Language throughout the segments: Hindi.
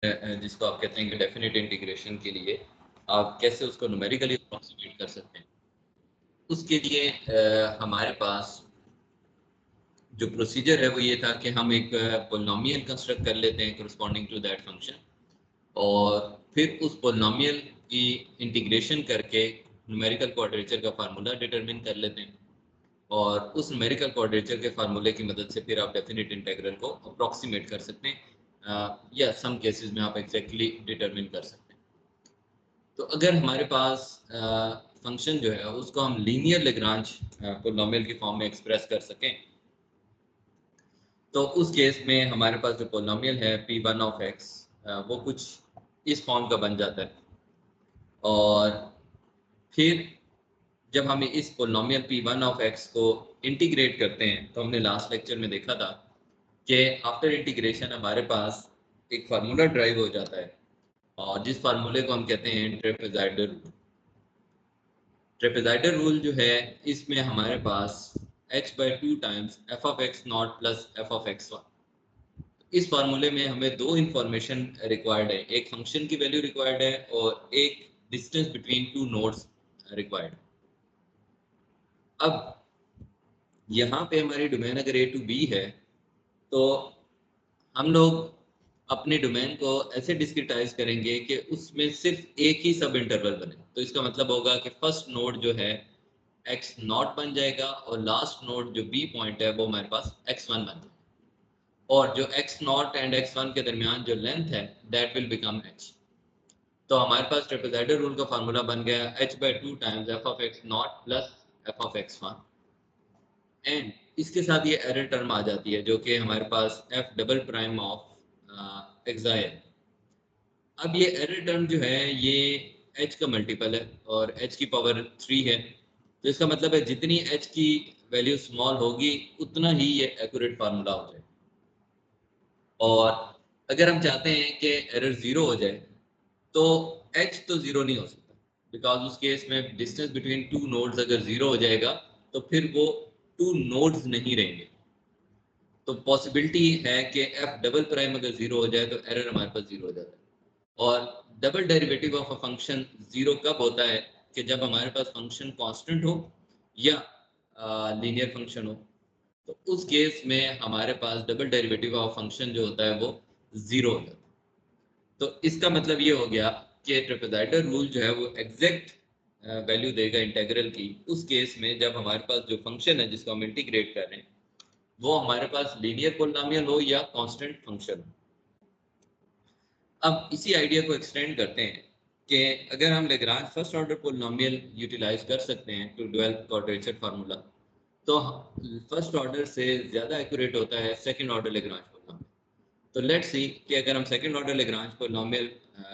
जिसको आप कहते हैं कि डेफिनेट इंटीग्रेशन के लिए आप कैसे उसको न्यूमेरिकली अप्रोक्सीमेट कर सकते हैं। उसके लिए हमारे पास जो प्रोसीजर है वो ये था कि हम एक पोलिनोमियल कंस्ट्रक्ट कर लेते हैं करस्पॉन्डिंग टू दैट फंक्शन, और फिर उस पोलिनोमियल की इंटीग्रेशन करके न्यूमेरिकल क्वाड्रेचर का फार्मूला डिटरमिन कर लेते हैं, और उस न्यूमेरिकल क्वाड्रेचर के फार्मूले की मदद से फिर आप डेफिनेट इंटीग्रल को अप्रोक्सीमेट कर सकते हैं, या सम केसेस में आप एग्जैक्टली डिटरमिन कर सकते हैं। तो अगर हमारे पास फंक्शन जो है उसको हम लीनियर लेग्रांज पोलिनोमियल की फॉर्म में एक्सप्रेस कर सकें, तो उस केस में हमारे पास जो पोलिनोमियल है p1 ऑफ x वो कुछ इस फॉर्म का बन जाता है। और फिर जब हम इस पोलिनोमियल p1 ऑफ x को इंटीग्रेट करते हैं, तो हमने लास्ट लेक्चर में देखा था कि आफ्टर इंटीग्रेशन हमारे पास एक फार्मूला ड्राइव हो जाता है, और जिस फार्मूले को हम कहते हैं ट्रेपेजॉइडल रूल। ट्रेपेजॉइडल रूल जो है, इसमें हमारे पास h/2 times f of x not plus f of x1। इस फार्मूले में हमें दो इंफॉर्मेशन रिक्वायर्ड है, एक फंक्शन की वैल्यू रिक्वायर्ड है और एक distance between two nodes required. अब यहाँ पे हमारी डोमेन अगर a टू b है, तो हम लोग अपने डोमेन को ऐसे डिस्क्रिटाइज करेंगे कि उसमें सिर्फ एक ही सब इंटरवल बने। तो इसका मतलब होगा कि फर्स्ट नोड जो है x नॉट बन जाएगा, और लास्ट नोड जो b पॉइंट है वो हमारे पास x1 बन जाएगा, और जो x नॉट एंड x1 के दरमियान जो लेंथ है दैट विल बिकम h। तो हमारे पास ट्रेपेजॉइडल रूल का फार्मूला बन गया h/2 times f of x not plus f of x1, and इसके साथ ये एरर टर्म आ जाती है जो कि हमारे पास f double prime of xi. अब ये एरर टर्म जो है ये h का मल्टीपल है और h की पावर 3 है, तो इसका मतलब है जितनी h की वैल्यू स्मॉल होगी उतना ही ये एक्यूरेट फार्मूला हो जाए। और अगर हम चाहते हैं कि एरर जीरो हो जाए, तो h तो जीरो नहीं हो सकता, बिकॉज उस केस में डिस्टेंस बिटवीन टू नोड्स अगर जीरो हो जाएगा तो फिर वो टू नोड्स नहीं रहेंगे। तो पॉसिबिलिटी है कि f डबल प्राइम अगर जीरो हो जाए तो एरर हमारे पास जीरो हो जाता है। और double derivative of a function zero कब होता है? कि जब हमारे पास फंक्शन कांस्टेंट हो या लीनियर फंक्शन हो, तो उस केस में हमारे पास डबल डेरिवेटिव ऑफ फंक्शन जो होता है वो जीरो हो जाता है। तो इसका मतलब ये हो गया कि ट्रेपेजॉइडल रूल जो है वो एग्जैक्ट वैल्यू देगा इंटीग्रल की उस केस में जब हमारे पास जो फंक्शन है जिसको हम इंटीग्रेट कर रहे हैं वो हमारे पास लीनियर पॉलिनोमियल हो या कांस्टेंट फंक्शन हो। अब इसी आइडिया को एक्सटेंड करते हैं कि अगर हम Lagrange first order polynomial utilize कर सकते हैं टू डेवलप क्वाड्रेचर फार्मूला, तो फर्स्ट ऑर्डर से ज़्यादा एक्यूरेट होता है सेकंड ऑर्डर लेग्रांज पॉलिनोमियल। तो लेट्स सी कि अगर हम second order Lagrange polynomial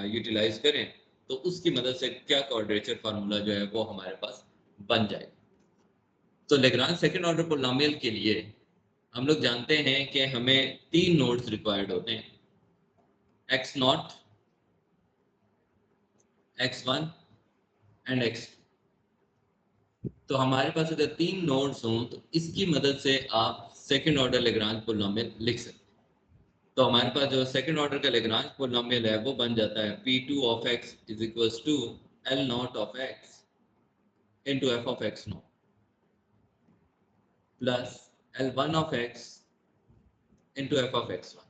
utilize करें तो उसकी मदद से क्या क्वाड्रेचर फार्मूला जो है वो हमारे पास बन जाए। तो लेग्रांज सेकंड ऑर्डर पॉलिनोमियल के लिए हम लोग जानते हैं कि हमें तीन नोड्स रिक्वायर्ड होते हैं, x not, x1 and x2। तो हमारे पास अगर तीन नोड्स हों तो इसकी मदद से आप सेकंड ऑर्डर लेग्रांज पॉलिनोमियल लिख सकते हैं। तो हमारे पास जो सेकंड ऑर्डर का लेग्रांज पॉलिनोमियल है वो बन जाता है p2 of x is equals to l not of x into f of x not plus l1 of x into f of x1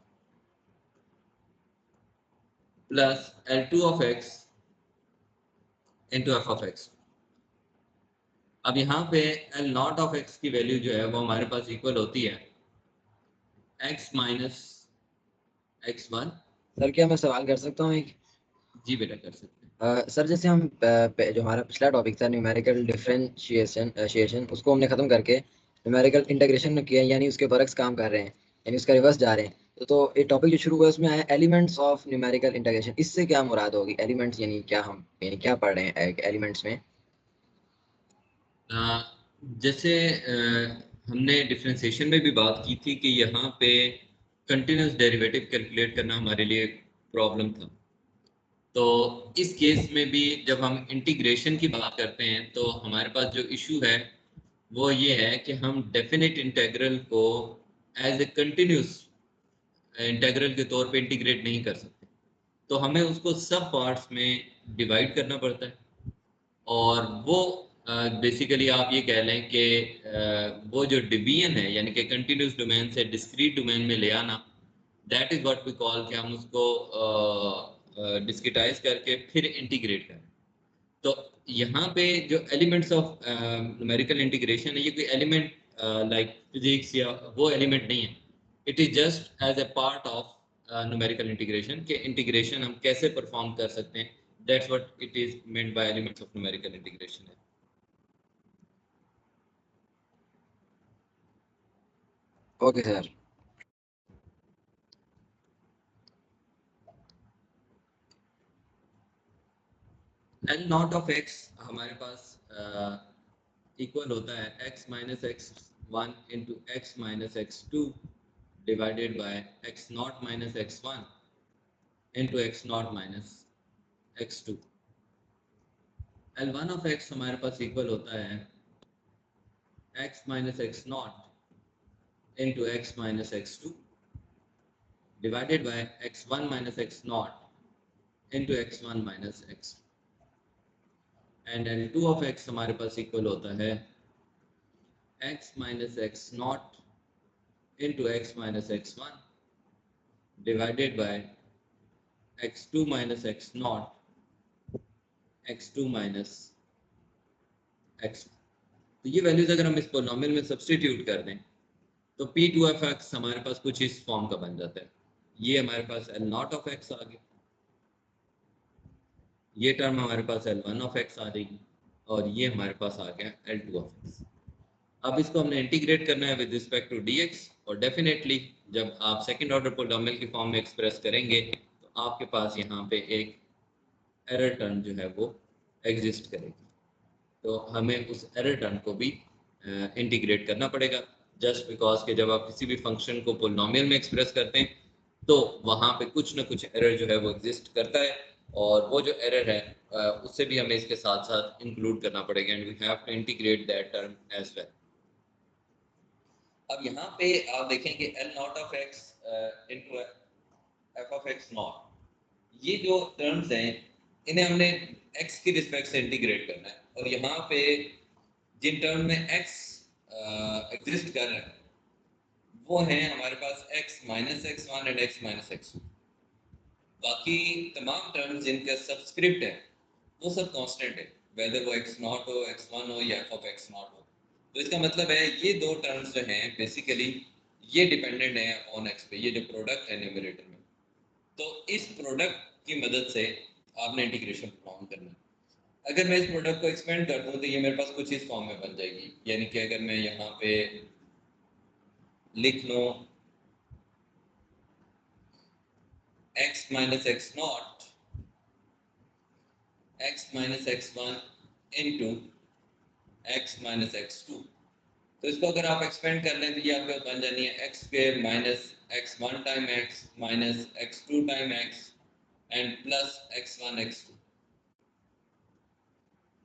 plus l2 of x into f of x। अब यहाँ पे l नॉट ऑफ x की वैल्यू जो है वो हमारे पास इक्वल होती है x माइनस x1। सर क्या मैं सवाल कर सकता हूँ एक? जी बेटा कर सकते हैं। सर जैसे हम जो हमारा पिछला टॉपिक था न्यूमेरिकल डिफरेंशिएशन उसको हमने खत्म करके न्यूमेरिकल इंटीग्रेशन में किया, यानी उसके बरक्स काम कर रहे हैं, यानी उसका रिवर्स जा रहे हैं। तो ये टॉपिक जो शुरू हुआ उसमें आया एलिमेंट्स ऑफ न्यूमेरिकल इंटीग्रेशन। इससे क्या मुराद होगी? एलिमेंट्स यानी क्या? हम यानी क्या पढ़ रहे हैं एलिमेंट्स में? जैसे हमने डिफरेंशिएशन में भी बात की थी कि यहाँ पे कंटिन्यूस डेरिवेटिव कैलकुलेट करना हमारे लिए प्रॉब्लम था। तो इस केस में भी जब हम इंटीग्रेशन की बात करते हैं तो हमारे पास जो इशू है वो ये है कि हम डेफिनेट इंटीग्रल को एज ए कंटिन्यूस इंटीग्रल के तौर पे इंटीग्रेट नहीं कर सकते। तो हमें उसको सब पार्ट्स में डिवाइड करना पड़ता है, और वो बेसिकली आप ये कह लें कि वो जो डिवीजन है यानी कि कंटिन्यूस डोमेन से डिस्क्रीट डोमेन में ले आना, that is what we call कि हम उसको डिस्क्रिटाइज करके फिर इंटीग्रेट करें। तो यहाँ पे जो एलिमेंट्स ऑफ न्यूमेरिकल इंटीग्रेशन है, ये कोई एलिमेंट लाइक फिजिक्स या वो एलिमेंट नहीं है, it is just as a part of numerical integration के इंटीग्रेशन हम कैसे परफॉर्म कर सकते हैं, that's what it is meant by elements of numerical integration. Okay sir. L not of x हमारे पास इक्वल होता है x minus x one into x minus x two divided by x not minus x one into x not minus x two. L one of x हमारे पास इक्वल होता है x minus x not into x minus x two divided by x one minus x not into x one minus x. And L two of x हमारे पास इक्वल होता है x minus x naught into x minus x1 divided by x2 minus x naught x2 minus x। तो ये वैल्यूज अगर हम इस पोलिनोमियल में सब्स्टिट्यूट कर दें तो p2f(x) हमारे पास कुछ इस फॉर्म का बन जाता है। ये हमारे पास l नॉट ऑफ x आ गया, ये टर्म हमारे पास l1 ऑफ x आ जाएगी, और ये हमारे पास आ गया l2 ऑफ x। अब इसको हमने इंटीग्रेट करना है विद रिस्पेक्ट टू dx, और डेफिनेटली जब आप सेकंड ऑर्डर पोलिनोमियल की फॉर्म में एक्सप्रेस करेंगे तो आपके पास यहाँ पे एक एरर टर्म जो है वो एग्जिस्ट करेगी। तो हमें उस एरर टर्म को भी इंटीग्रेट करना पड़ेगा, जस्ट बिकॉज कि जब आप किसी भी फंक्शन को पोलिनोमियल में एक्सप्रेस करते हैं तो वहाँ पे कुछ ना कुछ एरर जो है वो एग्जिस्ट करता है, और वो जो एरर है उससे भी हमें इसके साथ साथ इंक्लूड करना पड़ेगा, and we have to integrate that term as well. अब यहाँ पे आप देखें कि l not of x into f of x not, ये जो टर्म्स हैं इन्हें हमने x की रिस्पेक्ट से इंटीग्रेट करना है, और यहाँ पे जिन टर्म में x एग्जिस्ट कर रहा है वो हैं हमारे पास x minus x one and x minus x two. बाकी तमाम टर्म्स जिनका सब्सक्रिप्ट है वो सब कांस्टेंट है, वेदर वो x नॉट हो, x1 हो या f ऑफ x नॉट हो। तो इसका मतलब है ये दो टर्म्स जो हैं बेसिकली ये डिपेंडेंट है ऑन x पे, ये जो प्रोडक्ट है न्यूमरेटर में। तो इस प्रोडक्ट की मदद से आपने इंटीग्रेशन परफॉर्म करना है। अगर मैं इस प्रोडक्ट को एक्सपेंड कर दूं तो ये मेरे पास कुछ इस फॉर्म में बन जाएगी, यानी कि अगर मैं यहाँ पे लिख लूँ x minus x not x minus x one into x minus x two, तो इसको अगर आप एक्सपेंड कर लें तो ये आपके बन जानी है x square minus x one time x minus x two time x and plus x one x two,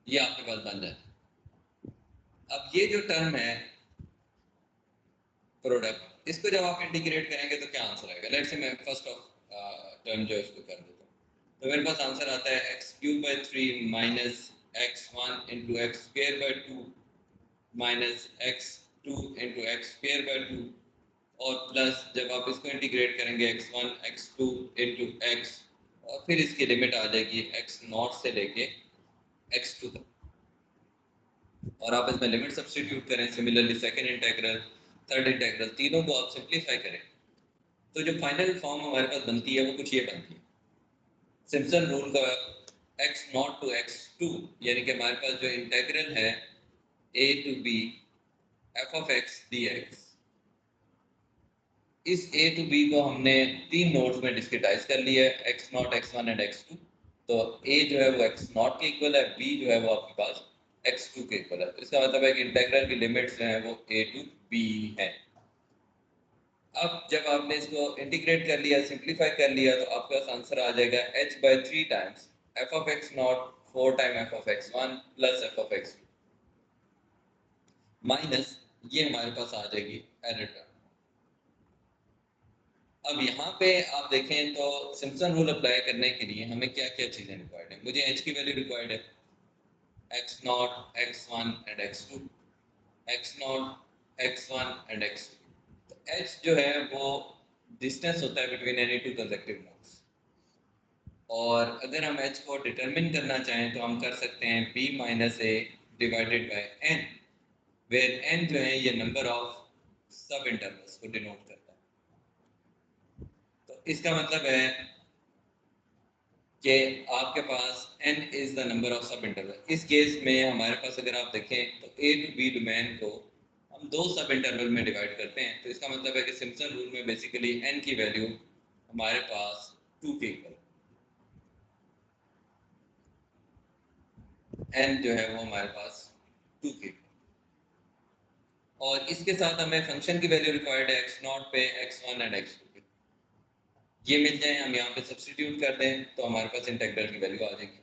ये आपके पास बन जाए। अब ये जो टर्म है प्रोडक्ट, इसको जब आप इंटीग्रेट करेंगे तो क्या आंसर आएगा? लेट्स से मैं फर्स्ट ऑफ टर्म जो है इसको कर देता हूँ, तो मेरे पास आंसर आता है x cube by three minus x one into x square by two minus x two into x square by two, और प्लस जब आप इसको इंटीग्रेट करेंगे x one x two into x, और फिर इसकी लिमिट आ जाएगी एक्स नॉट से लेके एक्स टू तक, और आप इसमें लिमिट सब्स्टिट्यूट करें। Similarly second integral, third integral, तीनों को आप सिंप्लीफाई करें तो जो फाइनल फॉर्म हमारे पास बनती है वो कुछ ये बनती है। सिम्पसन रूल का x नॉट टू x2, यानी कि हमारे पास जो इंटीग्रल है a to b f of x dx, इस a टू b को हमने तीन नोड्स में डिस्क्रिटाइज कर लिया है, x not x1 and x2। तो a जो है वो x नॉट के इक्वल है, b जो है वो आपके पास x2 के इक्वल है। तो इसका मतलब है कि इंटीग्रल की लिमिट्स जो है वो a टू b है। अब जब आपने इसको इंटीग्रेट कर लिया, सिंप्लीफाई कर लिया, तो आपके पास आंसर आ जाएगा h by three times f of x not four time f of x1 plus f of x2 minus ये हमारे पास आ जाएगी एरर टर्म। अब यहाँ पे आप देखें तो सिम्पसन रूल अप्लाई करने के लिए हमें क्या क्या चीज़ें रिक्वायर्ड है। मुझे h की वैल्यू रिक्वायर्ड है, x0, x1 and x2, x0, x1 and x2। तो h जो है वो डिस्टेंस होता है between any two consecutive nodes, और अगर हम h को डिटरमिन करना चाहें तो हम कर सकते हैं b minus a divided by n, where n जो है ये नंबर ऑफ सब इंटरवल्स को डिनोट करता है। तो इसका मतलब है कि आपके पास n is the number of sub interval. इस केस में हमारे पास अगर आप देखें तो a टू b डोमेन को हम दो सब इंटरवल में डिवाइड करते हैं। तो इसका मतलब है कि सिम्पसन रूल में बेसिकली n की वैल्यू हमारे पास 2 के इक्वल, n जो है वो हमारे पास 2 के इक्वल, और इसके साथ हमें फंक्शन की वैल्यू रिक्वायर्ड है x0 पे, x1 एंड x2 पे। ये मिल जाए, हम यहाँ पे सब्सटीट्यूट कर दें तो हमारे पास इंटीग्रल की वैल्यू आ जाएगी।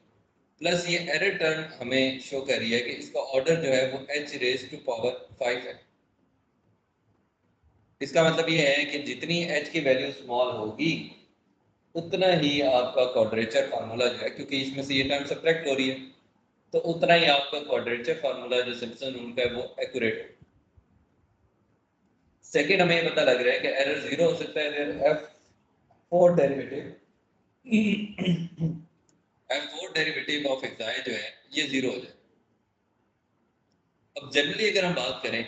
प्लस ये एरर टर्म हमें शो कर रही है कि इसका ऑर्डर जो है वो h रेज टू पावर 5 है। इसका मतलब ये है कि जितनी h की वैल्यू स्मॉल होगी उतना ही आपका क्वाड्रेचर फार्मूला जो है, क्योंकि इसमें से ये टर्म सब्ट्रैक्ट हो रही है, तो उतना ही आपका क्वाड्रेचर फार्मूला जो सिम्पसन रूल का है वो एक्यूरेट है। सेकंड, हमें ये पता लग रहा है कि एरर 0 हो सकता है अगर f4 derivative f4 derivative of xi जो है ये 0 हो जाए। अब जनरली अगर हम बात करें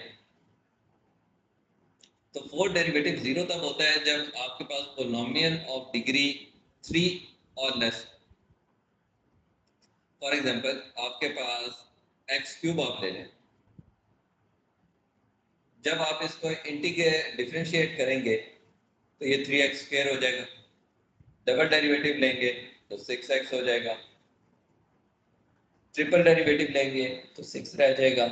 तो फोर्थ डेरिवेटिव 0 तब होता है जब आपके पास पोलिनोमियल ऑफ डिग्री 3 और लेस। फॉर एग्जांपल आपके पास एक्स क्यूब आप ले लें, जब आप इसको इंटीग्रेट डिफरेंशिएट करेंगे तो ये 3x स्क्वायर हो जाएगा। डबल डेरिवेटिव लेंगे तो 6x हो जाएगा, ट्रिपल डेरिवेटिव लेंगे तो 6 रह जाएगा,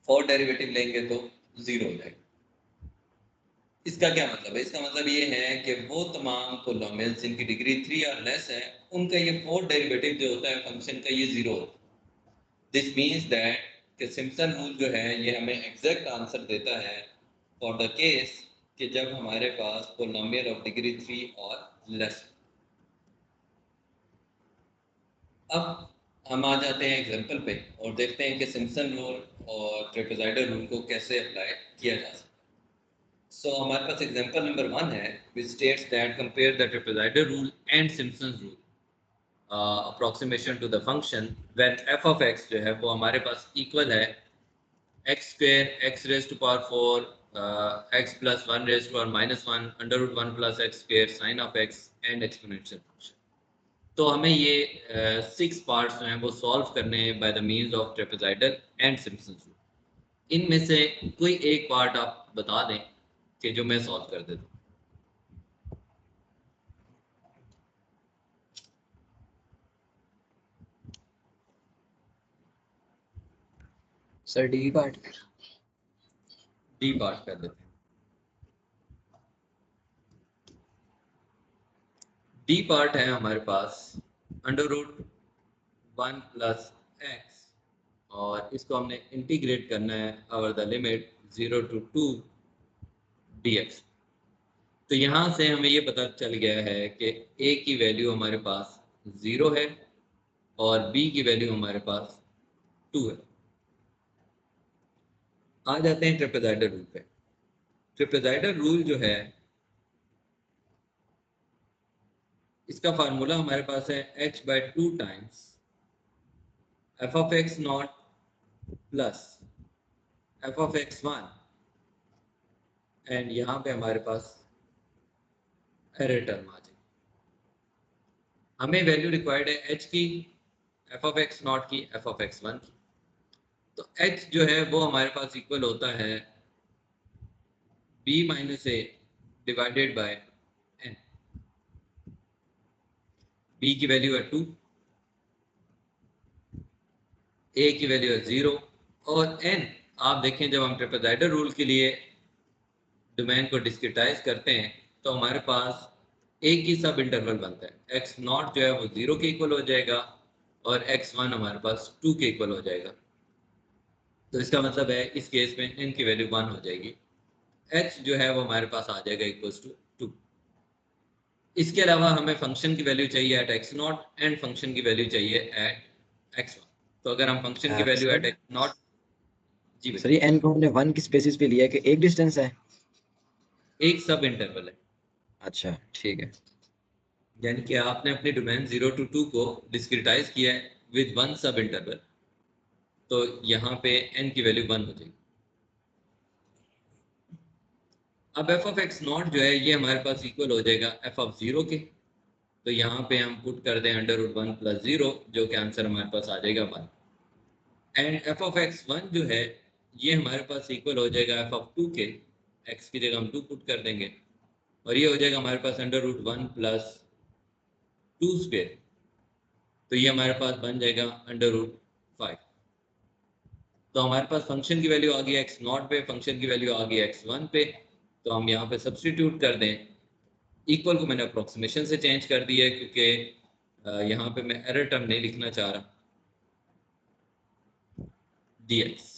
फोर्थ डेरिवेटिव लेंगे तो 0 हो जाएगा। इसका क्या मतलब है? इसका मतलब ये है कि वो तमाम पोलिनोमियल्स जिनकी डिग्री 3 और लेस है उनका ये फोर्थ डेरिवेटिव जो होता है फंक्शन का ये 0 होता है। दिस मीन्स दैट कि सिम्पसन रूल जो है ये हमें एग्जैक्ट आंसर देता है फॉर द केस कि जब हमारे पास पोलिनोमियल ऑफ डिग्री 3 और लेस। अब हम आ जाते हैं एग्जांपल पे और देखते हैं कि सिम्पसन रूल और ट्रेपेजॉइडल रूल को कैसे अप्लाई किया जा सकता है। So हमारे पास एग्जांपल नंबर 1 है which states that compare the trapezoidal rule and Simpson's rule approximation to the function when f of x जो है वो हमारे पास इक्वल है x square x raised to power 4 x plus 1 raised to power minus 1 under root 1 plus x square sin of x and exponential function। तो हमें ये 6 पार्ट्स जो हैं वो सॉल्व करने हैं by the means of trapezoidal and Simpson's rule. इनमें से कोई एक पार्ट आप बता दें कि जो मैं सॉल्व कर देता हूँ। Sir D part D part कर देते हैं। डी पार्ट है हमारे पास अंडर रूट 1 प्लस एक्स, और इसको हमने इंटीग्रेट करना है over the limit 0 to 2 dx। तो यहाँ से हमें ये पता चल गया है कि a की वैल्यू हमारे पास 0 है और b की वैल्यू हमारे पास 2 है। आ जाते हैं ट्रेपेजॉइडल रूल पे। ट्रेपेजॉइडल रूल जो है इसका फार्मूला हमारे पास है h/2 times f of x not plus f of x1, and यहाँ पे हमारे पास एरर टर्म आ जाए। हमें वैल्यू रिक्वायर्ड है h की, f of x नॉट की, f of x1 की। तो h जो है वो हमारे पास इक्वल होता है b minus a divided by n। b की वैल्यू है 2, a की वैल्यू है 0 और n आप देखें जब हम ट्रेपेजॉइडल रूल के लिए डोमेन को डिस्क्रिटाइज करते हैं तो हमारे पास एक ही सब इंटरवल बनता है। x नॉट जो है वो 0 के इक्वल हो जाएगा और x1 हमारे पास 2 के इक्वल हो जाएगा। तो इसका मतलब है इस केस में n की वैल्यू 1 हो जाएगी। h जो है वो हमारे पास आ जाएगा इक्वल्स टू 2। इसके अलावा हमें फंक्शन की वैल्यू चाहिए at x not and function की वैल्यू चाहिए एट एक्स वन। तो अगर हम फंक्शन की वैल्यू एट एक्स नॉट, जी सर ये n को हमने 1 किस बेसिस पे लिया है कि एक डिस्टेंस है? एक सब इंटरवल है, अच्छा ठीक है। यानी कि आपने अपने डोमेन 0 to 2 को डिस्क्रिटाइज किया है विद वन सब इंटरवल, तो यहाँ पे n की वैल्यू 1 हो जाएगी। अब एफ ऑफ एक्स नॉट जो है ये हमारे पास इक्वल हो जाएगा एफ ऑफ 0 के, तो यहाँ पे हम पुट कर दें अंडर रूट 1 प्लस 0, जो कि आंसर हमारे पास आ जाएगा 1। एंड एफ ऑफ एक्स 1 जो है ये हमारे पास इक्वल हो जाएगा एफ ऑफ 2 के, x की जगह हम 2 पुट कर देंगे, और ये हो जाएगा हमारे पास अंडर रूट 1 प्लस 2 स्क्वेयर, तो ये हमारे पास बन जाएगा अंडर रूट 5। तो हमारे पास फंक्शन की वैल्यू आ गई एक्स नॉट पे, फंक्शन की वैल्यू आ गई एक्स वन पे, तो हम यहाँ पे सब्सटीट्यूट कर दें। इक्वल को मैंने अप्रोक्सीमेशन से चेंज कर दिया है क्योंकि यहाँ पे मैं एरर टर्म नहीं लिखना चाह रहा, dx।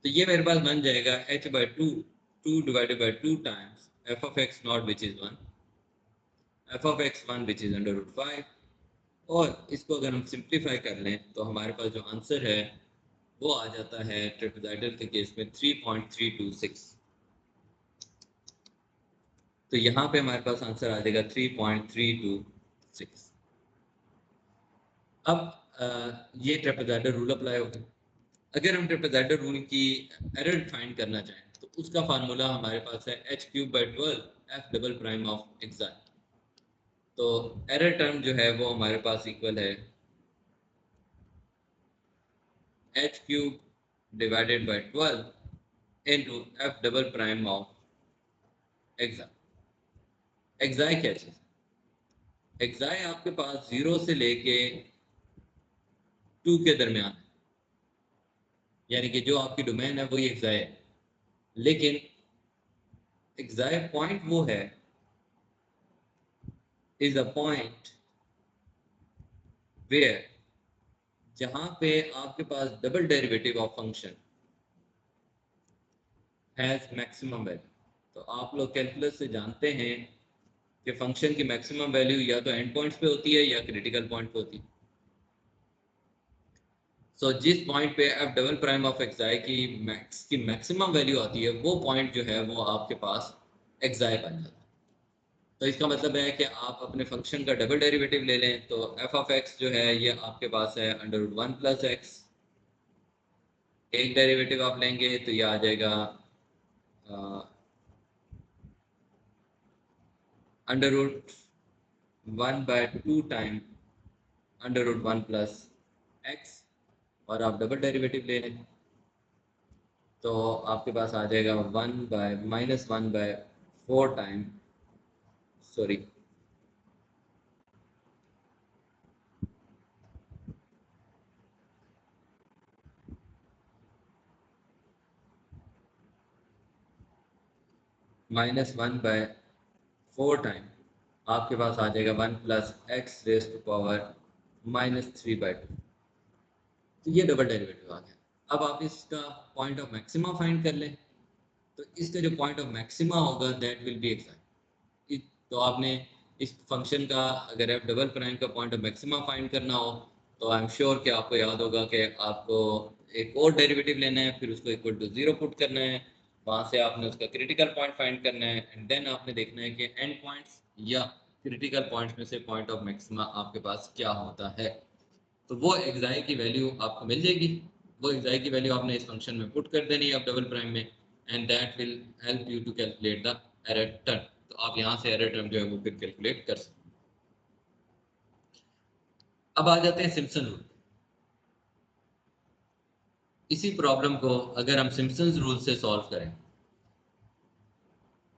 तो ये मेरे पास बन जाएगा h by 2, 2 divided by 2 times f of x naught which is 1, f of x1 which is under root 5, और इसको अगर हम सिंप्लीफाई कर लें तो हमारे पास जो आंसर है वो आ जाता है ट्रेपेजॉइडल के केस में 3.326। तो यहाँ पे हमारे पास आंसर आ जाएगा 3.326। अब ये ट्रेपेजॉइडल रूल अप्लाई होगा। अगर हम ट्रेपेजॉइडल रूल की एरर फाइंड करना चाहें तो उसका फार्मूला हमारे पास है h³/12 f double prime of एक्साई। तो एरर टर्म जो है वो हमारे पास इक्वल है h³ divided by 12 into f double prime of एक्साई। एक्साई क्या चीज़? एक्साई आपके पास 0 से लेके 2 के दरमियान है, यानी कि जो आपकी डोमेन है वही एक्साई है, लेकिन एक्साई पॉइंट वो है, इज अ पॉइंट वेयर, जहां पे आपके पास double derivative of function has maximum value. तो आप लोग कैलकुलस से जानते हैं कि फंक्शन की मैक्सिमम वैल्यू या तो एंड पॉइंट्स पे होती है या क्रिटिकल पॉइंट पे होती है। सो जिस पॉइंट पे एफ डबल प्राइम ऑफ एक्साई की मैक्सिमम वैल्यू आती है वो पॉइंट जो है वो आपके पास एक्साई बन जाता है। तो इसका मतलब है कि आप अपने फंक्शन का डबल डेरिवेटिव ले लें, तो एफ ऑफ एक्स जो है ये आपके पास है अंडर रूट 1 प्लस एक्स, एक डेरिवेटिव आप लेंगे तो ये आ जाएगा under root 1/2 time under root 1 plus x, और आप डबल डेरिवेटिव ले लें तो आपके पास आ जाएगा 1/-1/4 टाइम, सॉरी -1/4 टाइम आपके पास आ जाएगा 1 plus x raise to power -3/2। तो ये डबल डेरिवेटिव आ गया। अब आप इसका पॉइंट ऑफ मैक्सिमा फाइंड कर लें, तो इसका जो पॉइंट ऑफ मैक्सिमा होगा दैट विल बी एक्साई। तो आपने इस फंक्शन का अगर एफ डबल प्राइम का पॉइंट ऑफ मैक्सिमा फाइंड करना हो तो आई एम श्योर कि आपको याद होगा कि आपको एक और डेरिवेटिव लेना है, फिर उसको इक्वल टू 0 पुट करना है, वहाँ से आपने उसका क्रिटिकल पॉइंट फाइंड करना है, एंड देन आपने देखना है कि एंड पॉइंट्स या क्रिटिकल पॉइंट्स में से पॉइंट ऑफ मैक्सिमा आपके पास क्या होता है। तो वो एक्साई की वैल्यू आपको मिल जाएगी, वो एक्साई की वैल्यू आपने इस फंक्शन में पुट कर देनी है अब डबल प्राइम में, and that will help you to calculate the error term. तो आप यहाँ से एरर टर्म जो है वो फिर कैलकुलेट कर सकते हैं। अब आ जाते हैं सिम्पसन रूल। इसी प्रॉब्लम को अगर हम सिम्पसन रूल से सॉल्व करें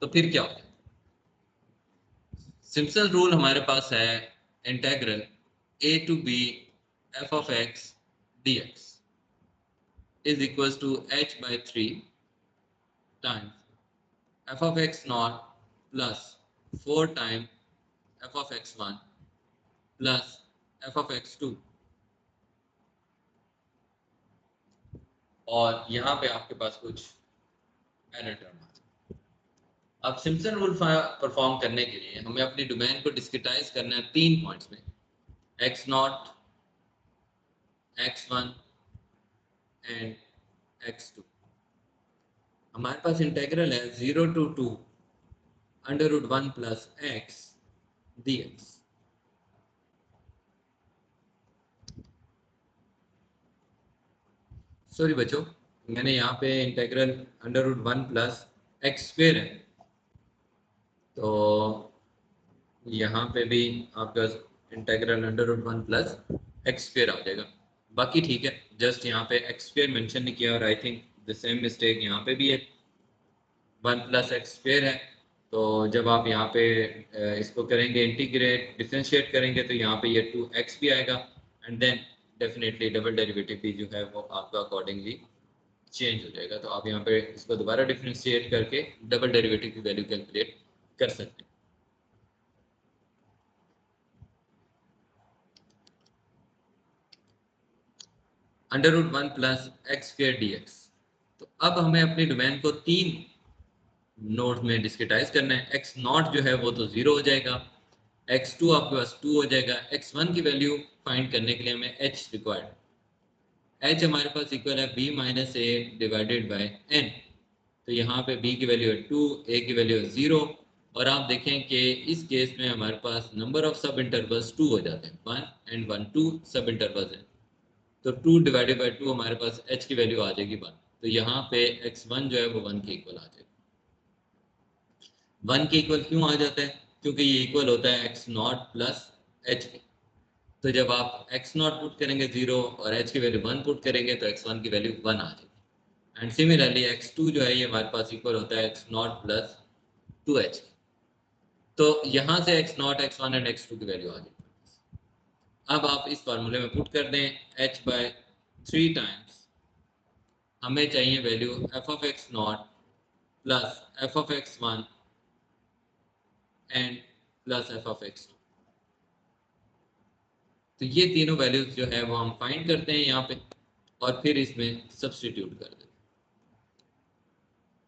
तो फिर क्या होगा? सिम्पसन रूल हमारे पास है integral a to b f of x dx is equals to h/3 times f of x naught plus 4 times f of x1 plus f of x2, और यहाँ पे आपके पास कुछ एरर टर्म आ जाए। अब सिम्पसन रूल परफॉर्म करने के लिए हमें अपनी डोमेन को डिस्क्रिटाइज करना है 3 पॉइंट्स में, x0, x1 एंड x2। हमारे पास इंटेग्रल है 0 to 2 √1 plus x dx। Sorry बच्चों, मैंने यहाँ पे इंटेग्रल √1 प्लस एक्स स्क्वेयर है, तो यहाँ पे भी आपका इंटेग्रल √1 प्लस एक्स स्क्वेयर आ जाएगा। बाकी ठीक है, जस्ट यहाँ पे एक्स स्क्वेयर मेंशन नहीं किया, और I think the same mistake यहाँ पे भी है, 1 प्लस एक्स स्क्वेयर है। तो जब आप यहाँ पे इसको करेंगे इंटीग्रेट, डिफरेंशिएट करेंगे, तो यहाँ पे ये 2x भी आएगा, and then definitely double derivative भी जो है वो आपका अकॉर्डिंगली चेंज हो जाएगा। तो आप यहाँ पे इसको दोबारा डिफरेंशिएट करके डबल डेरिवेटिव की वैल्यू कैलकुलेट कर सकते हैं। √1 प्लस एक्स स्क्वेयर dx। तो अब हमें अपनी डोमेन को 3 नोड में डिस्क्रिटाइज करना है। x0 जो है वो तो 0 हो जाएगा, x2 आपके पास 2 हो जाएगा, x1 की वैल्यू फाइंड करने के लिए हमें h रिक्वायर्ड, h हमारे पास इक्वल है b minus a divided by n। तो यहाँ पे b की वैल्यू है 2, a की वैल्यू है 0, और आप देखें कि इस केस में हमारे पास नंबर ऑफ सब इंटरवल्स 2 हो जाते हैं, 1 एंड 1, 2 सब इंटरवल्स हैं। तो 2 डिवाइडेड बाई 2 हमारे पास h की वैल्यू आ जाएगी 1। तो यहाँ पे x1 जो है वो 1 के इक्वल आ जाएगा। 1 के इक्वल क्यों आ जाता है? क्योंकि ये इक्वल होता है x0 प्लस h के। तो जब आप x0 पुट करेंगे 0 और h की वैल्यू 1 पुट करेंगे तो x1 की वैल्यू 1 आ जाएगी। एंड सिमिलरली x2 जो है ये हमारे पास इक्वल होता है x0 प्लस 2h। तो यहाँ से x0, x1 एंड x2 की वैल्यू आ जाएगी। अब आप इस फार्मूले में पुट कर दें h बाय 3 टाइम्स, हमें चाहिए value f of x0 plus f of x1 and plus f of x2। तो ये तीनों वैल्यूज जो है वो हम फाइंड करते हैं यहाँ पे, और फिर इसमें सब्स्टिट्यूट कर देते हैं।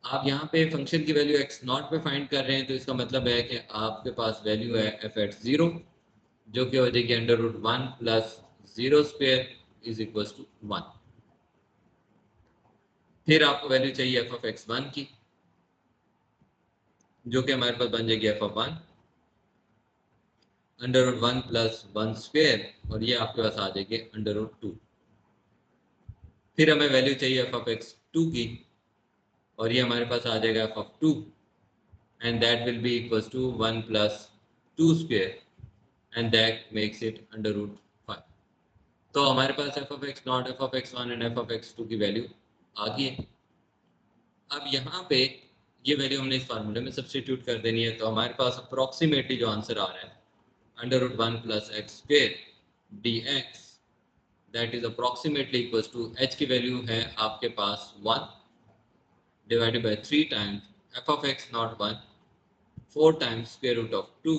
आप यहाँ पे फंक्शन की वैल्यू x0 पे फाइंड कर रहे हैं, तो इसका मतलब है कि आपके पास वैल्यू है f(0), जो कि हो जाएगी √1 plus 0 square is equal to 1। फिर आपको वैल्यू चाहिए f ऑफ x1 की, जो कि हमारे पास बन जाएगी f ऑफ 1 √1 प्लस 1 स्क्वेयर, और ये आपके पास आ जाएगी √2। फिर हमें वैल्यू चाहिए f ऑफ x2 की, और ये हमारे पास आ जाएगा f of 2, and that will be equals to 1 plus 2 square, and that makes it √5। तो हमारे पास f of x0, f of x1 and f of x2 की वैल्यू आ गई है। अब यहाँ पे ये वैल्यू हमने इस फार्मूले में सब्स्टिट्यूट कर देनी है, तो हमारे पास अप्रॉक्सीमेटली जो आंसर आ रहा है √1 plus x square dx, that is approximately equals to h की वैल्यू है आपके पास 1 divided by 3 times f of x0 1, 4 times square root of 2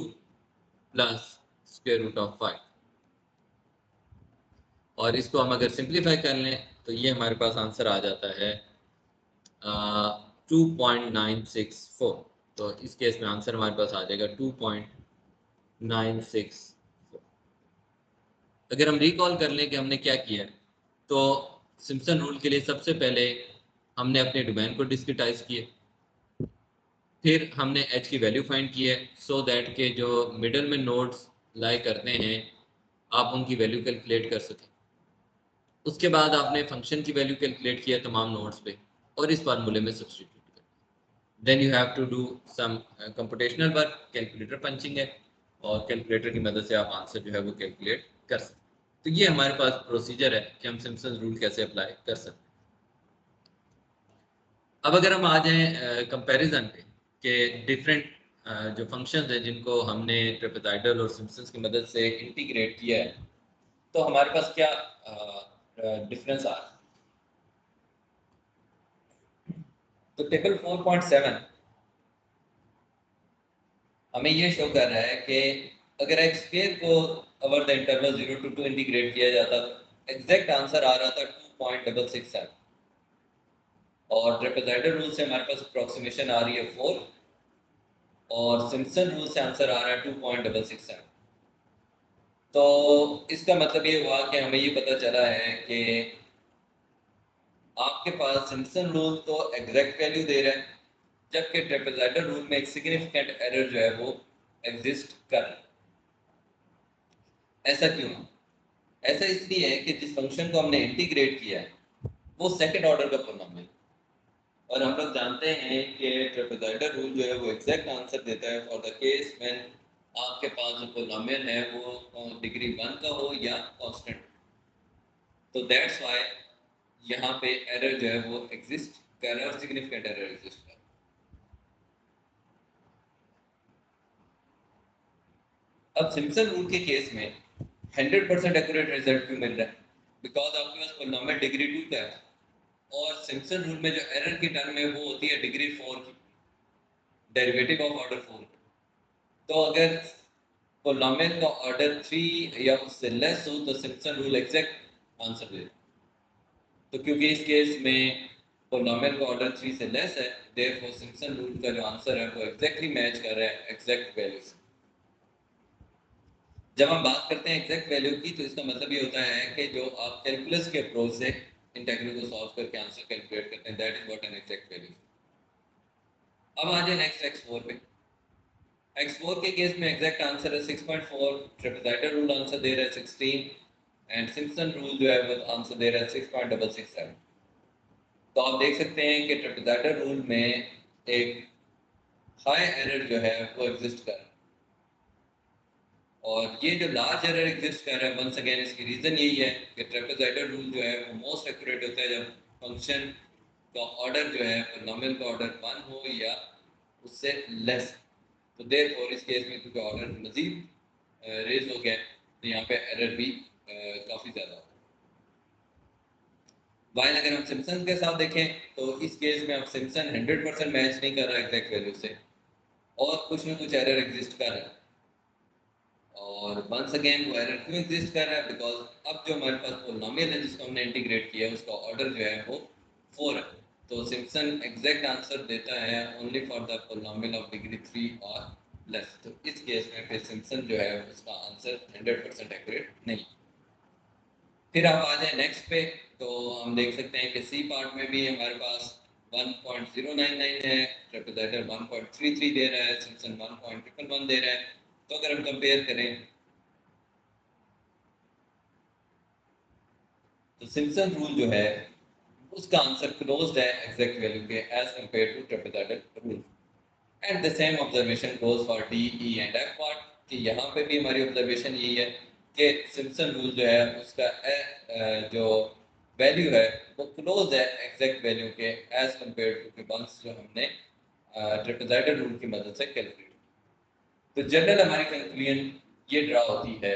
plus square root of 5। और इसको हम अगर सिंप्लीफाई कर लें तो ये हमारे पास आंसर आ जाता है 2.964। तो इस केस में आंसर हमारे पास आ जाएगा 2.964। अगर हम रिकॉल कर लें कि हमने क्या किया है, तो सिम्पसन रूल के लिए सबसे पहले हमने अपने डोमेन को डिस्क्रिटाइज किया, फिर हमने h की वैल्यू फाइंड की है, सो दैट के जो मिडल में नोड्स लाई करते हैं आप उनकी वैल्यू कैलकुलेट कर सकें। उसके बाद आपने फंक्शन की वैल्यू कैलकुलेट किया तमाम नोड्स पे, और इस फार्मूले में सब्स्टिट्यूट कर। Then you have to do some computational work, calculator punching है, और कैलकुलेटर की मदद से आप आंसर जो है वो कैलकुलेट कर सकते हैं। तो ये हमारे पास प्रोसीजर है कि हम सिम्पसन रूल कैसे अप्लाई कर सकते हैं। अब अगर हम आ जाएं कंपैरिजन पे कि डिफरेंट जो फंक्शंस हैं जिनको हमने ट्रेपेजॉइडल और सिम्पसन्स की मदद से इंटीग्रेट किया है, तो हमारे पास क्या डिफरेंस आ रहा है। तो टेबल 4.7 हमें ये शो कर रहा है कि अगर एक्स स्क्वायर को over the interval 0 to 2 integrate किया जाता तो एग्जैक्ट आंसर आ रहा था 2.667, और ट्रेपेजॉइडल रूल से हमारे पास अप्रोक्सीमेशन आ रही है 4, और सिम्पसन रूल से आंसर आ रहा है 2.667। तो इसका मतलब ये हुआ कि हमें ये पता चला है कि आपके पास सिम्पसन रूल तो एग्जैक्ट वैल्यू दे रहा है, जबकि ट्रेपेजॉइडल रूल में एक सिग्निफिकेंट एरर जो है वो एग्जिस्ट कर रहा है। ऐसा क्यों? ऐसा इसलिए है कि जिस फंक्शन को हमने इंटीग्रेट किया है वो सेकंड ऑर्डर का पॉलिनॉमियल, और हम लोग जानते हैं कि ट्रेपेजॉइडल रूल जो है वो एग्जैक्ट आंसर देता है फॉर द केस व्हेन आपके पास जो पॉलिनॉमियल है वो डिग्री 1 का हो या कांस्टेंट। तो दैट्स व्हाई यहाँ पे एरर जो है वो एग्जिस्ट कर रहा है और सिग्निफिकेंट एरर एग्जिस्ट कर रहा है। अब सिम्पसन रूल के केस में 100% एक्यूरेट रिजल्ट क्यों मिल रहा है? बिकॉज आपके पास पॉलिनॉमियल डिग्री 2 का है, और सिम्पसन रूल में जो एरर की टर्म है वो होती है डिग्री 4 की, डेरिवेटिव ऑफ ऑर्डर 4। तो अगर पॉलिनॉमियल का ऑर्डर 3 या उससे लेस हो तो सिम्पसन रूल एग्जैक्ट आंसर दे। तो क्योंकि इस केस में पॉलिनॉमियल का ऑर्डर 3 से लेस है, देयरफॉर सिम्पसन रूल का जो आंसर है वो एग्जैक्टली मैच कर रहा है एग्जैक्ट वैल्यू से। जब हम बात करते हैं एग्जैक्ट वैल्यू की तो इसका मतलब ये होता है कि जो आप कैलकुलस के अप्रोच से इंटीग्रल को सॉल्व करके आंसर कैलकुलेट करते हैं, that is what an exact value. अब आ जाए नेक्स्ट x4 पे। x4 के केस में एग्जैक्ट आंसर है 6.4, ट्रेपेजॉइडल रूल आंसर दे रहा है 16 एंड सिम्पसन रूल जो है वो आंसर दे रहा है 6.667। तो आप देख सकते हैं कि ट्रेपेजॉइडल रूल में एक हाई एरर जो है वो एग्जिस्ट कर रहा है, और ये जो लार्ज एरर एग्जिस्ट कर रहा है वंस अगेन इसकी रीजन यही है कि ट्रेपेजॉइडल रूल जो है वो मोस्ट एक्यूरेट होता है जब फंक्शन का ऑर्डर जो है पॉलिनॉमियल का ऑर्डर 1 हो या उससे लेस। तो देयरफॉर इस केस में क्योंकि ऑर्डर मजीद रेज हो गया तो यहाँ पे एरर भी काफ़ी ज़्यादा हो। वाइल अगर हम सिम्पसन के साथ देखें तो इस केस में अब सिम्पसन 100% मैच नहीं कर रहा एग्जैक्ट वैल्यू से, और कुछ ना कुछ एरर एग्जिस्ट कर रहा है। और वंस अगेन वो एरर क्यों एग्जिस्ट कर रहा है? बिकॉज अब जो हमारे पास पॉलिनॉमियल है जिसको हमने इंटीग्रेट किया है उसका ऑर्डर जो है वो 4 है। तो सिम्पसन एग्जैक्ट आंसर देता है only for the polynomial of degree 3 और लेस। तो इस केस में फिर सिम्पसन जो है उसका आंसर 100% एक्यूरेट नहीं। फिर आप आ जाए नेक्स्ट पे तो हम देख सकते हैं कि सी पार्ट में भी हमारे पास 1.099 है, ट्रेपेजॉइडल 1.33 दे रहा है, सिम्पसन 1.111 दे रहा है। तो अगर हम कंपेयर करें तो सिम्पसन रूल जो है उसका आंसर क्लोज्ड है एग्जैक्ट वैल्यू के as compare to trapezoidal rule. And the same observation goes for D, E and F part, कि यहाँ पे भी हमारी ऑब्जर्वेशन यही है कि सिम्पसन रूल जो है उसका जो वैल्यू है वो क्लोज है एग्जैक्ट वैल्यू के एज कंपेयर टू के वंस जो हमने ट्रेपेजॉइडल रूल की मदद से कैलकुलेट। तो जनरल हमारी कंक्लूजन ये ड्रा होती है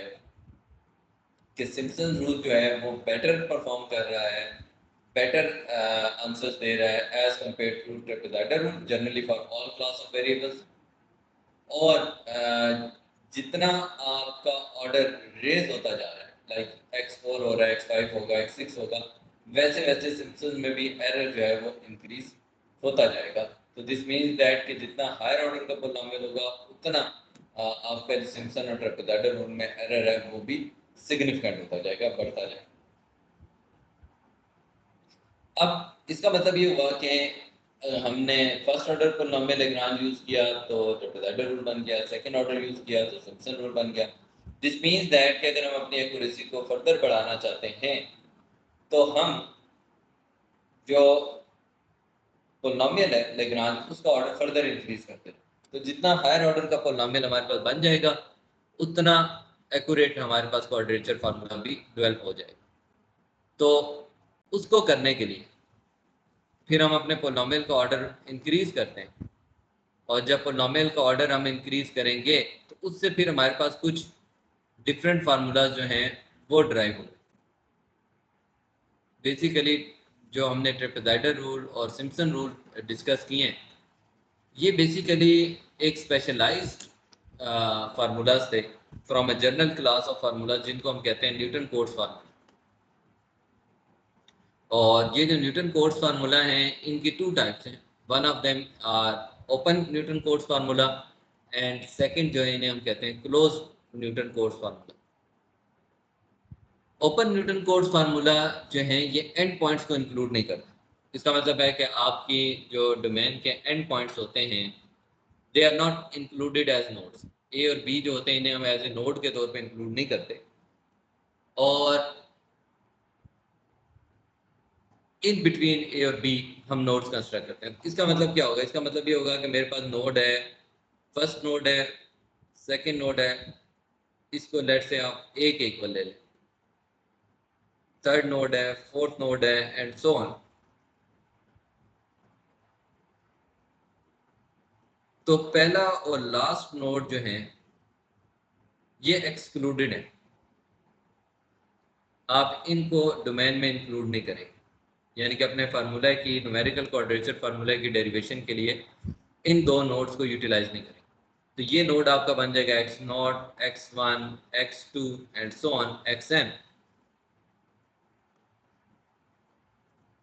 कि सिम्पसन रूल जो है वो बेटर परफॉर्म कर रहा है, बेटर आंसर्स दे रहा है as compare to trapezoidal rule generally for all class of variables. और जितना आपका ऑर्डर रेज होता जा रहा है, लाइक x4 हो रहा है, x5 होगा, x6 होगा, वैसे वैसे सिम्पसन में भी एरर जो है वो इंक्रीज होता जाएगा। तो दिस मीन्स दैट कि जितना हायर ऑर्डर का पॉलिनॉमियल होगा उतना आपका जो सिम्पसन और ट्रेपेजॉइडल रूल में एरर है वो भी सिग्निफिकेंट होता जाएगा, बढ़ता जाएगा। अब इसका मतलब ये हुआ कि हमने first order polynomial Lagrange use किया तो ट्रेपेजॉइडल रूल बन गया, सेकंड ऑर्डर यूज किया तो सिम्पसन रूल बन गया। दिस मींस दैट कि अगर हम अपनी एक्यूरेसी को फर्दर बढ़ाना चाहते हैं तो हम जो पॉलिनॉमियल है लैग्रांज उसका ऑर्डर फर्दर इंक्रीज करते हैं। तो जितना हायर ऑर्डर का पॉलिनॉमियल हमारे पास बन जाएगा उतना एक्यूरेट हमारे पास क्वाड्रेचर फार्मूला भी डेवलप हो जाएगा। तो उसको करने के लिए फिर हम अपने पॉलिनॉमियल का ऑर्डर इंक्रीज करते हैं, और जब पॉलिनॉमियल का ऑर्डर हम इंक्रीज करेंगे तो उससे फिर हमारे पास कुछ डिफरेंट फार्मूलाज जो हैं वो ड्राइव होंगे। बेसिकली जो हमने ट्रेपेजॉइडल रूल और सिम्पसन रूल डिस्कस किए हैं ये बेसिकली एक स्पेशलाइज्ड फार्मूलाज थे from a general class of formula जिनको हम कहते हैं न्यूटन कोट्स फार्मूला। और ये जो न्यूटन कोट्स फार्मूला हैं इनकी 2 टाइप्स हैं। One of them are open Newton Cotes formula and second जो है इन्हें हम कहते हैं close Newton Cotes formula. Open Newton Cotes formula जो है ये एंड पॉइंट्स को इंक्लूड नहीं करता। इसका मतलब है कि आपकी जो डोमेन के एंड पॉइंट्स होते हैं they are not included as nodes. A और बी जो होते हैं इन्हें हम एज ए नोड के तौर पे इंक्लूड नहीं करते, और इन बिटवीन ए और बी हम नोड्स कंस्ट्रक्ट करते हैं। इसका मतलब क्या होगा? इसका मतलब ये होगा कि मेरे पास नोड है, फर्स्ट नोड है, सेकंड नोड है, इसको लेट से आप ए के इक्वल ले लें, थर्ड नोड है, फोर्थ नोड है, एंड सो ऑन। तो पहला और लास्ट नोड जो है ये एक्सक्लूडेड है, आप इनको डोमेन में इंक्लूड नहीं करेंगे। यानी कि अपने फार्मूला की न्यूमेरिकल क्वाड्रेचर फार्मूला की डेरिवेशन के लिए इन दो नोड्स को यूटिलाइज नहीं करेंगे। तो ये नोड आपका बन जाएगा x0, x1, x2 and so on xn।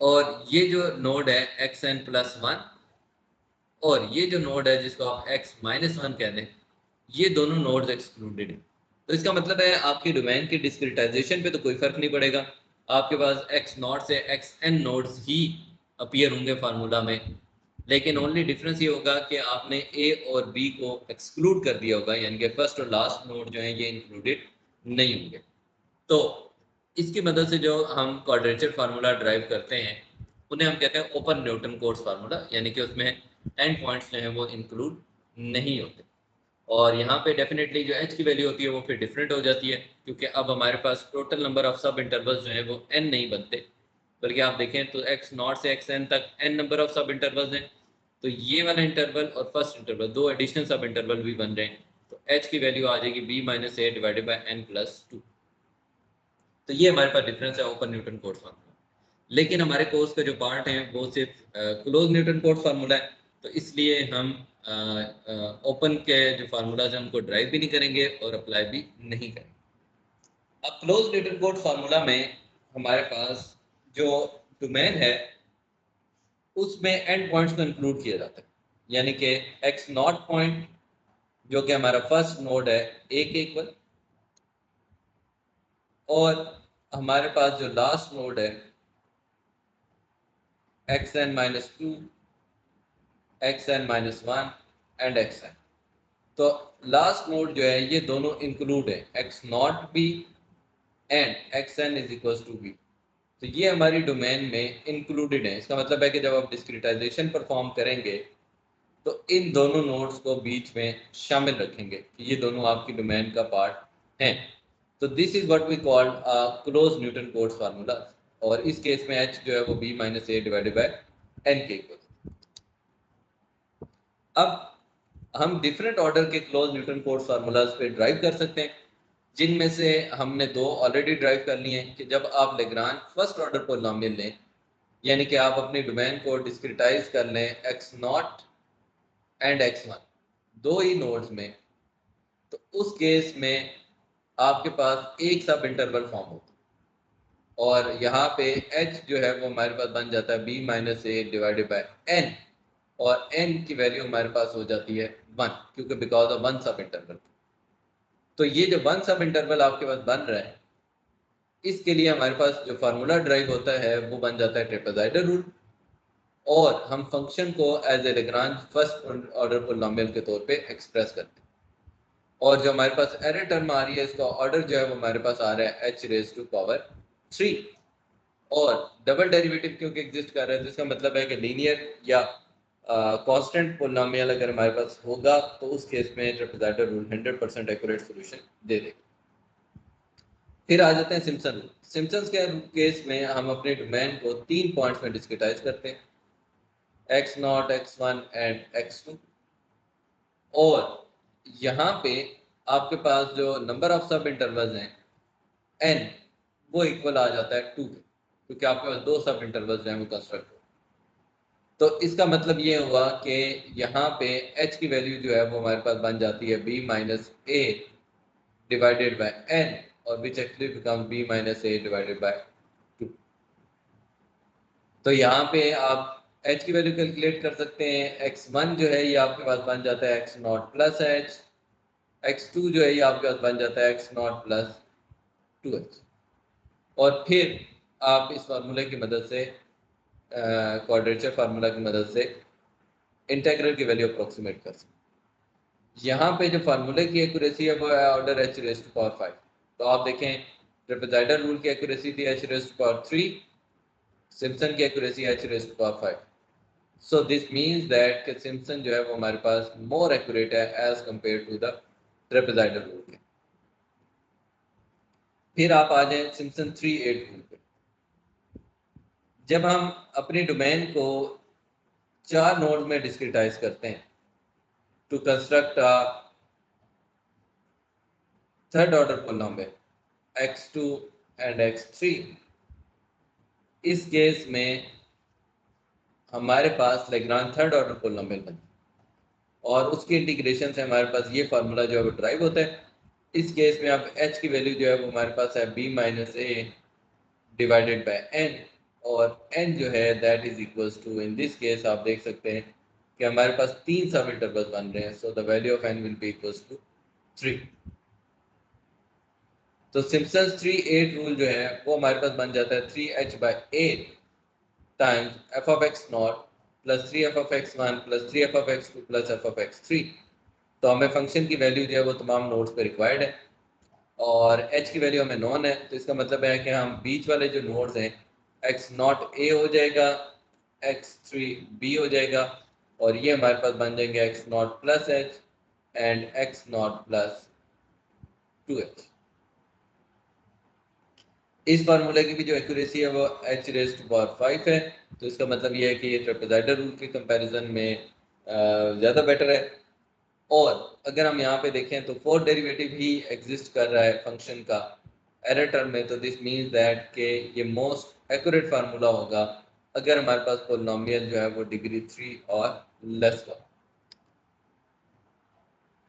और ये जो नोड है xn प्लस 1, और ये जो नोड है जिसको आप x माइनस 1 कह दें, ये दोनों नोड्स एक्सक्लूडेड हैं। तो इसका मतलब है आपकी डोमेन की डिस्क्रिटाइजेशन पे तो कोई फर्क नहीं पड़ेगा, आपके पास x0 से xn नोड्स ही अपीयर होंगे फार्मूला में, लेकिन ओनली डिफरेंस ये होगा कि आपने ए और बी को एक्सक्लूड कर दिया होगा, यानी कि फर्स्ट और लास्ट नोड जो है ये इंक्लूडेड नहीं होंगे। तो इसकी मदद से जो हम क्वाड्रेचर फार्मूला ड्राइव करते हैं उन्हें हम कहते हैं ओपन न्यूटन कोट्स फार्मूला, यानी कि उसमें एंड पॉइंट्स जो हैं वो इंक्लूड नहीं होते। और यहाँ पे डेफिनेटली जो h की वैल्यू होती है वो फिर डिफरेंट हो जाती है, क्योंकि अब हमारे पास total number of sub intervals जो है वो n नहीं बनते, बल्कि आप देखें तो x0 से xn तक n number of sub intervals हैं। तो ये वाला इंटरवल और फर्स्ट इंटरवल दो एडिशनल सब इंटरवल भी बन रहे हैं, तो h की वैल्यू आ जाएगी b minus a divided by n plus 2। तो ये हमारे पास डिफरेंस है ओपन न्यूटन कोट्स फार्मूला। लेकिन हमारे कोर्स का जो पार्ट है वो सिर्फ क्लोज न्यूटन कोट्स फार्मूला है, तो इसलिए हम ओपन के जो फार्मूलाज हैं उनको ड्राइव भी नहीं करेंगे और अप्लाई भी नहीं करेंगे। अब क्लोज न्यूटन कोट्स फार्मूला में हमारे पास जो डोमेन है उसमें एंड पॉइंट्स को इंक्लूड किया जाता है, यानी कि एक्स नॉट पॉइंट जो कि हमारा फर्स्ट नोड है ए के इक्वल, और हमारे पास जो लास्ट नोड है xn माइनस 2, xn माइनस 1 एंड xn। तो लास्ट नोड जो है ये दोनों इंक्लूड है, x not b and xn is equal to b. तो ये हमारी डोमेन में इंक्लूडेड है। इसका मतलब है कि जब आप डिस्क्रिटाइजेशन परफॉर्म करेंगे तो इन दोनों नोड्स को बीच में शामिल रखेंगे कि ये दोनों आपकी डोमेन का पार्ट हैं। तो this is what we called close Newton Cotes formula, और इस केस में h जो है वो b minus a divided by n के इक्वल। अब हम डिफरेंट ऑर्डर के क्लोज न्यूटन कोट्स फार्मूलाज पे ड्राइव कर सकते हैं, जिनमें से हमने दो ऑलरेडी ड्राइव कर लिए हैं कि जब आप लेग्रांज फर्स्ट ऑर्डर पॉलिनोमियल लें, यानी कि आप अपनी डोमेन को डिस्क्रिटाइज कर लें x0 एंड x1 दो ही नोड्स में, तो उस केस में आपके पास एक सब इंटरवल फॉर्म होता है, और यहाँ पे h जो है वो हमारे पास बन जाता है b minus a divided by n, और n की वैल्यू हमारे पास हो जाती है 1, क्योंकि बिकॉज ऑफ वन सब इंटरवल। तो ये जो वन सब इंटरवल आपके पास बन रहा है, इसके लिए हमारे पास जो फार्मूला ड्राइव होता है वो बन जाता है ट्रेपेजॉइडल रूल, और हम फंक्शन को as a Lagrange first order polynomial के तौर पे एक्सप्रेस करते हैं। और जो हमारे पास एरर टर्म आ रही है इसका ऑर्डर जो है वो हमारे पास आ रहा है h रेज टू पावर 3, और डबल डेरिवेटिव क्योंकि एग्जिस्ट कर रहा है तो इसका मतलब है कि लीनियर या कांस्टेंट पॉलिनोमियल अगर हमारे पास होगा तो उस केस में ट्रेपेजॉइडल रूल 100% एक्यूरेट सॉल्यूशन दे देगा। फिर आ जाते हैं सिम्पसन रूल। सिम्पसन के केस में हम अपने डोमेन को 3 पॉइंट्स में डिस्क्रिटाइज करते हैं, x0, x1 एंड x2, और यहाँ पे आपके पास जो नंबर ऑफ सब इंटरवल्स हैं n वो इक्वल आ जाता है 2 के, क्योंकि आपके पास दो सब इंटरवल्स हैं वो कंस्ट्रक्ट हो। तो इसका मतलब ये हुआ कि यहाँ पे h की वैल्यू जो है वो हमारे पास बन जाती है b minus a divided by n, और which actually becomes b minus a divided bye 2। तो यहाँ पे आप एच की वैल्यू कैलकुलेट कर सकते हैं। x1 जो है ये आपके पास बन जाता है x not plus H, x2 जो है ये आपके पास बन जाता है x नॉट प्लस 2h। और फिर आप इस फार्मूले की मदद से क्वाड्रेचर फार्मूला की मदद से इंटीग्रल की वैल्यू अप्रोक्सीमेट कर सकते हैं। यहाँ पे जो फार्मूले की एक्यूरेसी है वो है order h raise to power 5। तो आप देखें ट्रेपेज़ॉइडल रूल की एक्यूरेसी थी h raise to power 3, Simpson की accuracy h raise to power 5। So this means that कि सिम्पसन जो है वो हमारे पास मोर एक्यूरेट है as compared to the trapezoidal rule के। फिर आप आ जाए सिम्पसन 3/8 रूल पे। जब हम अपनी डोमेन को 4 नोड में डिस्क्रिटाइज करते हैं to construct a third order polynomial x2 and x3, इस केस में हमारे पास लेग्रांज थर्ड ऑर्डर पोलिनोमियल बनता है और उसकी इंटीग्रेशन से हमारे पास ये फार्मूला जो है वो ड्राइव होता है। इस केस में अब h की वैल्यू जो है वो हमारे पास है b minus a divided by n, और n जो है that is equals to, in this case आप देख सकते हैं कि हमारे पास 3 सब इंटरवल्स बन रहे हैं। So the value of n will be equals to 3। तो सिम्पसन्स 3/8 रूल जो है वो हमारे पास बन जाता है 3h/8 times f of x not plus 3f of x1 plus 3f of x2 plus f of x3। तो हमें फंक्शन की वैल्यू जो है वो तमाम नोड्स पे रिक्वायर्ड है और h की वैल्यू हमें नॉन है। तो इसका मतलब है कि हम बीच वाले जो नोड्स हैं x नॉट a हो जाएगा, x3 b हो जाएगा, और ये हमारे पास बन जाएंगे x not plus h and x not plus 2h। इस फार्मूले की भी जो एक्यूरेसी है वो h रेज़ टू पावर 5 है। तो इसका मतलब ये है कि ये ट्रेपेज़ॉइडल रूल के कंपैरिजन में ज़्यादा बेटर है। और अगर हम यहाँ पे देखें तो फोर्थ डेरिवेटिव ही एग्जिस्ट कर रहा है फंक्शन का एरर टर्म में। तो दिस मीन्स दैट कि ये मोस्ट एक्यूरेट फार्मूला होगा अगर हमारे पास पोलिनोमियल जो है वो डिग्री 3 और लेस हो।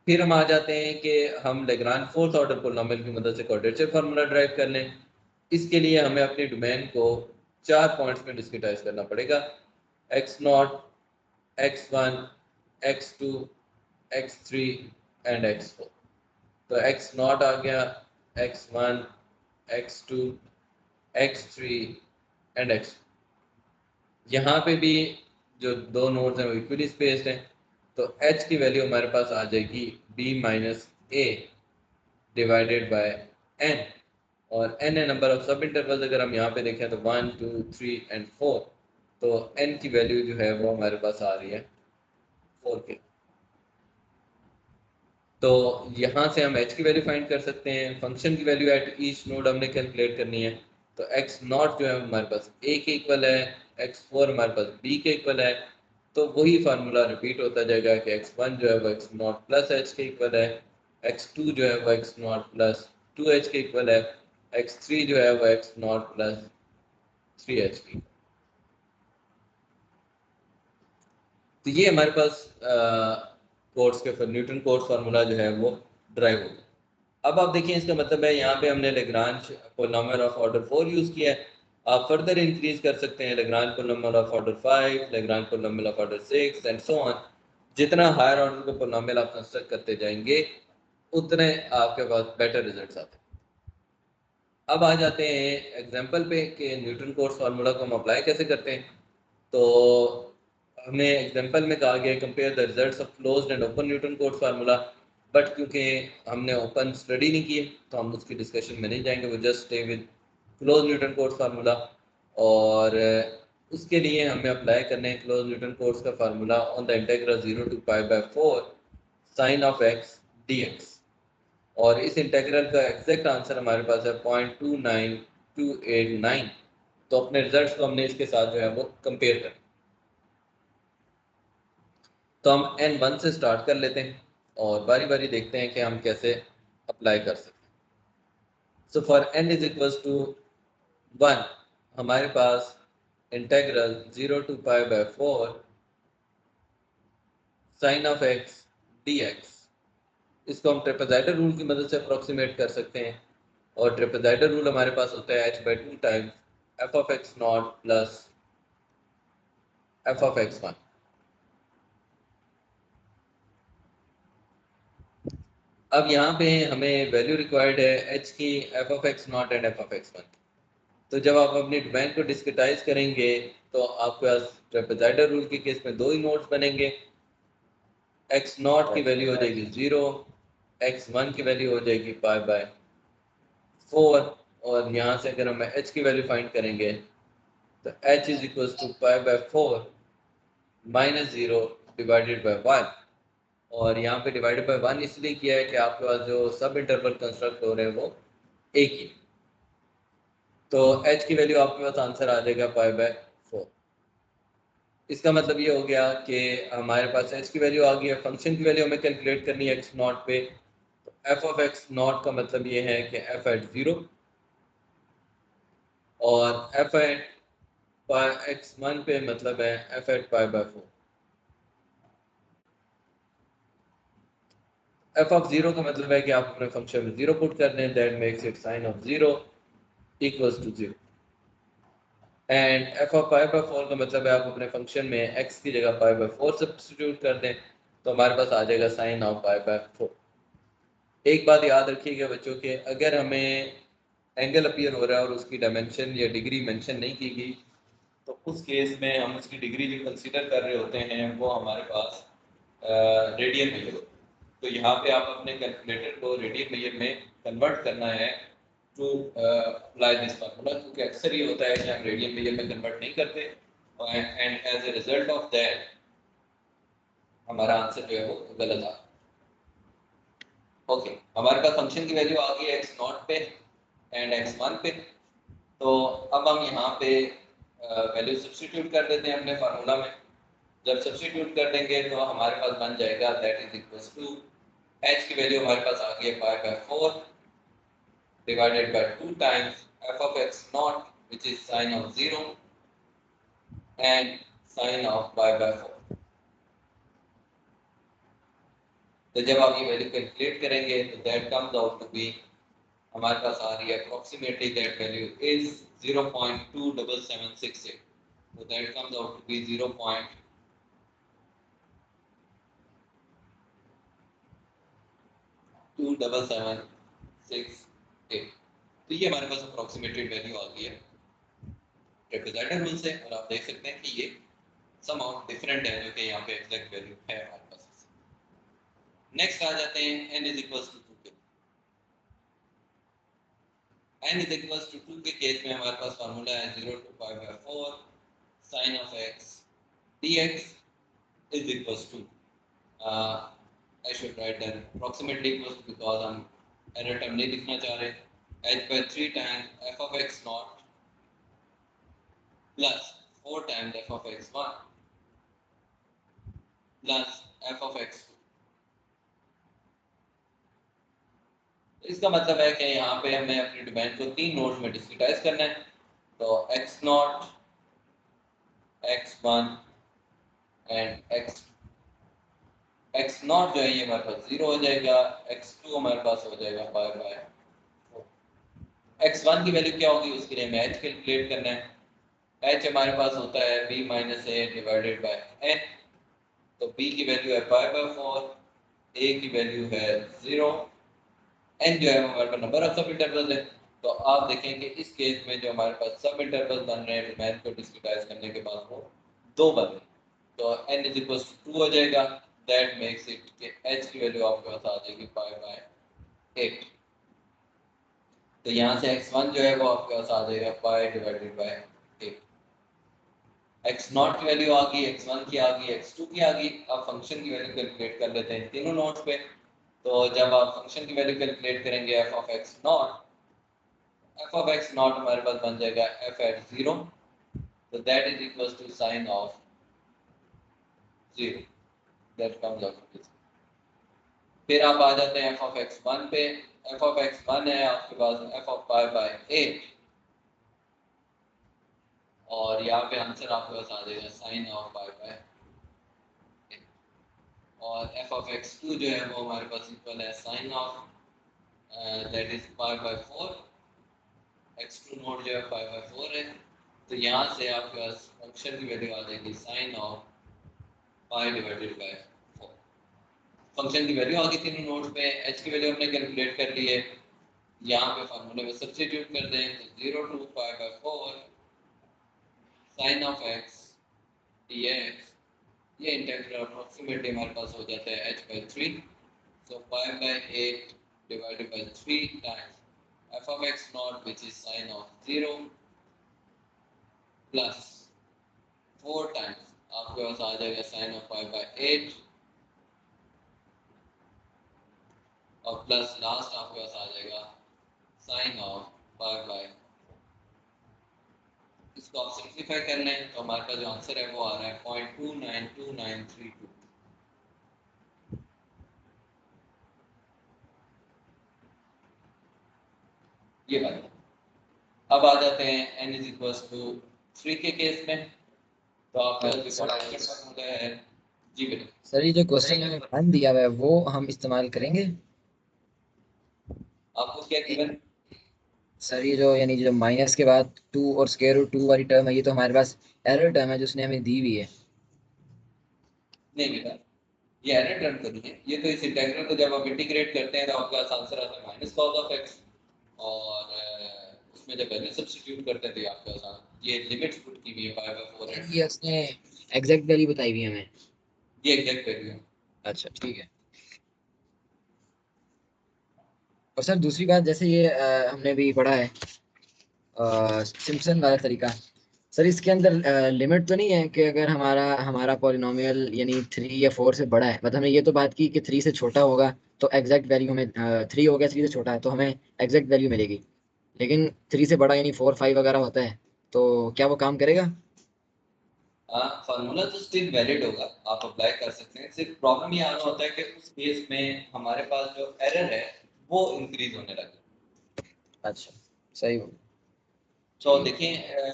फिर हम आ जाते हैं कि हम लेग्रांज फोर्थ ऑर्डर पोलिनोमियल की मदद से क्वाड्रेचर फार्मूला ड्राइव कर लें। इसके लिए हमें अपनी डोमेन को 4 पॉइंट्स में डिस्क्रिटाइज करना पड़ेगा, x0, x1, x2, x3 and x4। तो x0 आ गया, x1, x2, x3 and x4। यहाँ पे भी जो दो नोड्स हैं वो इक्वली स्पेस्ड हैं। तो h की वैल्यू हमारे पास आ जाएगी b minus a divided by n, और n है नंबर ऑफ सब इंटरवल्स। अगर हम यहाँ पे देखें तो 1, 2, 3 एंड 4, तो n की वैल्यू जो है वो हमारे पास आ रही है 4 के। तो यहाँ से हम h की वैल्यू फाइंड कर सकते हैं। फंक्शन की वैल्यू एट ईच नोड हमने कैलकुलेट करनी है। तो x नॉट जो है हमारे पास a के इक्वल है, x4 हमारे पास b के इक्वल है। तो वही फार्मूला रिपीट होता जाएगा कि x1 जो है वो x नॉट प्लस h के इक्वल है, x2 जो है वो x नॉट प्लस 2h के इक्वल है, x3 जो है वो x नॉट प्लस 3h की। तो ये हमारे पास कोट्स के न्यूटन कोट्स फार्मूला जो है वो ड्राइव होगा। अब आप देखिए इसका मतलब है यहाँ पे हमने Lagrange polynomial of order 4 use किया है। आप फर्दर इंक्रीज कर सकते हैं Lagrange polynomial of order 5, Lagrange polynomial of order 6 and so on. जितना हायर ऑर्डर का पोलिनोमियल आप कंस्ट्रक्ट करते जाएंगे उतने आपके पास बेटर रिजल्ट्स आते हैं। अब आ जाते हैं एग्जांपल पे कि न्यूटन कोट्स फार्मूला को हम अप्लाई कैसे करते हैं। तो हमें एग्जांपल में कहा गया compare the results of closed end open Newton Cotes formula, but क्योंकि हमने ओपन स्टडी नहीं की तो हम उसकी डिस्कशन में नहीं जाएंगे, वो just stay with close Newton Cotes formula. और उसके लिए हमें अप्लाई करने हैं क्लोज न्यूटन कोट्स का formula on the integral 0 to π/4 sin of x dx। और इस इंटीग्रल का एग्जैक्ट आंसर हमारे पास है 0.29289। तो अपने रिजल्ट्स को हमने इसके साथ जो है वो कंपेयर करें। तो हम n1 से स्टार्ट कर लेते हैं और बारी बारी देखते हैं कि हम कैसे अप्लाई कर सकते हैं। So for n is equals to 1 हमारे पास integral 0 to π/4 sin of x dx, इसको हम ट्रेपेज़ॉइडल रूल की मदद से अप्रोक्सीमेट कर सकते हैं। और ट्रेपेज़ॉइडल रूल हमारे पास होता है h/2 times f of x not plus F of x one. अब यहाँ पे हमें वैल्यू रिक्वायर्ड है एच की F of x not and f of x one. तो जब आप अपनी डोमेन को डिस्क्रिटाइज करेंगे तो आपके पास ट्रेपेजॉइडल रूल के केस में दो ही नोड्स बनेंगे। एक्स नॉट की वैल्यू हो जाएगी 0, एक्स वन की वैल्यू हो जाएगी पाई बाय 4, और यहाँ से अगर हम एच की वैल्यू फाइंड करेंगे तो h is equal to pi by 4 minus 0 divided by 1। और यहाँ पे डिवाइडेड बाय 1 इसलिए किया है कि आपके पास जो सब इंटरवल कंस्ट्रक्ट हो रहे हैं वो एक ही। तो h की वैल्यू आपके पास आंसर आ जाएगा पाई बाय 4। इसका मतलब ये हो गया कि हमारे पास h की वैल्यू आ गई है, फंक्शन की वैल्यू हमें कैलकुलेट करनी है x नॉट पे। तो f ऑफ x नॉट का मतलब ये है कि f एट 0 और f एट x वन पे मतलब है f at pi by 4। f of 0 का मतलब है कि आप अपने फंक्शन में 0 पुट कर दें, that makes it sine of 0 equals to 0। And f of pi by 4 का मतलब है आप अपने फंक्शन में x की जगह पाई बाय 4 सब्स्टिट्यूट कर दें, तो हमारे पास आ जाएगा साइन ऑफ पाई बाय 4। एक बात याद रखिएगा बच्चों के, अगर हमें एंगल अपीयर हो रहा है और उसकी डायमेंशन या डिग्री मेंशन नहीं की गई तो उस केस में हम उसकी डिग्री जो कंसीडर कर रहे होते हैं वो हमारे पास रेडियन में हो। तो यहाँ पे आप अपने कैलकुलेटर को रेडियन मीटर में कन्वर्ट करना है टू अप्लाई दिस फार्मूला, क्योंकि अक्सर ये होता है कि हम रेडियन मीटर में कन्वर्ट नहीं करते and as a result of that हमारा आंसर जो है वो गलत आ। ओके, हमारे पास फंक्शन की वैल्यू आ गई है एक्स नॉट पे एंड एक्स वन पे। तो अब हम यहाँ पे वैल्यू सब्स्टिट्यूट कर देते हैं अपने फार्मूला में। जब सब्स्टिट्यूट कर देंगे तो हमारे पास बन जाएगा that is equal to h की वैल्यू हमारे पास आ गई है pi by 4 divided by 2 times f of x naught, which is sine of 0 and sine of pi by 4। तो जब आप ये वैल्यू कैलकुलेट करेंगे तो that comes out to be, हमारे पास आ रही है अप्रोक्सीमेटली दैट वैल्यू इज 0.27768। तो that comes out to be 0.27768। तो ये हमारे पास अप्रोक्सीमेटेड वैल्यू आ गई है ट्रेपेजॉइडल रूल से, और आप देख सकते हैं कि ये सम आउट डिफरेंट है जो कि यहाँ पे एग्जैक्ट वैल्यू है हमारे पास। नेक्स्ट आ जाते हैं n इज इक्वल्स टू 2 के। n इज इक्वल्स टू 2 के केस में हमारे पास फार्मूला है 0 to pi by 4 sin of x dx is equals to I should write that approximately equals to, because हम एरर टर्म नहीं लिखना चाह रहे, h by 3 times f of x naught plus 4 times f of x1 plus f of x2। इसका मतलब है कि यहाँ पे हमें अपनी डोमेन को तीन नोड्स में डिस्क्रिटाइज करना है। तो x not, x1 and x not जो है ये हमारे पास 0 हो जाएगा, x2 हमारे पास हो जाएगा पाई बाय 4। x1 की वैल्यू क्या होगी उसके लिए हमें h कैलकुलेट करना है। h हमारे पास होता है b minus a divided by n। तो b की वैल्यू है पाई बाय 4, a की वैल्यू है 0, n जो है हमारे पास नंबर ऑफ सब इंटरवल है। तो आप देखें कि इस केस में जो हमारे पास सब इंटरवल बन रहे हैं डोमेन को डिस्क्रिटाइज करने के बाद वो दो बन रहे हैं। तो n इज इक्वल टू 2 हो जाएगा, दैट मेक्स इट कि h की वैल्यू आपके पास आ जाएगी पाई बाय 8। तो यहाँ से x1 जो है वो आपके पास आ जाएगा पाई डिवाइडेड बाय 8। x नॉट की वैल्यू आ गई, x1 की आ गई, x2 की आ गई। अब फंक्शन की वैल्यू कैलकुलेट कर लेते हैं तीनों नोड्स पे। तो जब आप फंक्शन की वैल्यू कैलकुलेट करेंगे f of x not, f of x not हमारे पास बन जाएगा f एट 0, तो that is equal to sine of 0, that comes out to. फिर आप आ जाते हैं f ऑफ x1 पे। f ऑफ x1 है आपके पास f ऑफ पाई बाय 8, और यहाँ पे आंसर आपके पास आ जाएगा साइन ऑफ पाई बाय 8। और f ऑफ x2 जो है वो हमारे पास इक्वल है sine of that is pi by 4। x2 not जो है पाई बाय 4 है, तो यहाँ से आपके पास फंक्शन की वैल्यू आ जाएगी sine of pi divided by 4। Function की वैल्यू आ गई तीनों नोट्स पे, एच की वैल्यू हमने कैलकुलेट कर ली है, यहाँ पे फार्मूले में सब्स्टिट्यूट कर दें तो 0 to pi by 4 sine of x dx, ये इंटीग्रल अप्रोक्सीमेटली हमारे पास हो जाता है h by 3, so 5 by 8 divided by 3 times f of x naught which is sine of 0 plus 4 times आपके पास आ जाएगा sin of 5 by 8 और प्लस लास्ट आपके पास आ जाएगा sin of 5 by, इसको आप सिंप्लीफाई कर लें तो हमारे पास जो आंसर है वो आ रहा है 0.292932। ये बात, अब आ जाते हैं n = 3 के केस में, तो आपका जो फॉर्मूला है जी बेटा। सर ये जो क्वेश्चन में वन दिया हुआ है वो हम इस्तेमाल करेंगे? आपको क्या गिवन? सर ये जो यानी जो माइनस के बाद 2 और स्क्वायर रूट 2 वाली टर्म है, ये तो हमारे पास एरर टर्म है जो उसने हमें दी हुई है। नहीं बेटा, ये एरर टर्म तो नहीं है, ये तो इस इंटीग्रल को जब आप इंटीग्रेट करते हैं तो आपका आंसर आता है माइनस कॉस ऑफ एक्स, और उसमें जब वैल्यू सब्स्टिट्यूट करते हैं तो आपके पास ये लिमिट्स पुट की हुई है 5/4 है, ये उसने एग्जैक्ट वैल्यू बताई हुई है हमें। ये एग्जैक्ट वैल्यू है। अच्छा ठीक है। और सर दूसरी बात, जैसे ये हमने भी पढ़ा है सिम्पसन वाला तरीका, सर इसके अंदर लिमिट तो नहीं है कि अगर हमारा हमारा पॉलिनोमियल यानी 3 या 4 से बड़ा है, मतलब हमने ये तो बात की कि 3 से छोटा होगा तो एग्जैक्ट वैल्यू हमें 3 हो गया, 3 से छोटा है तो हमें एग्जैक्ट वैल्यू मिलेगी, लेकिन 3 से बड़ा यानी 4 5 वगैरह होता है तो क्या वो काम करेगा? हाँ, फार्मूला तो स्टिल वैलिड होगा, आप अप्लाई कर सकते हैं, सिर्फ प्रॉब्लम ये आना होता है कि उस केस में हमारे पास जो एरर है वो इंक्रीज होने लगे। अच्छा सही हो। तो देखिए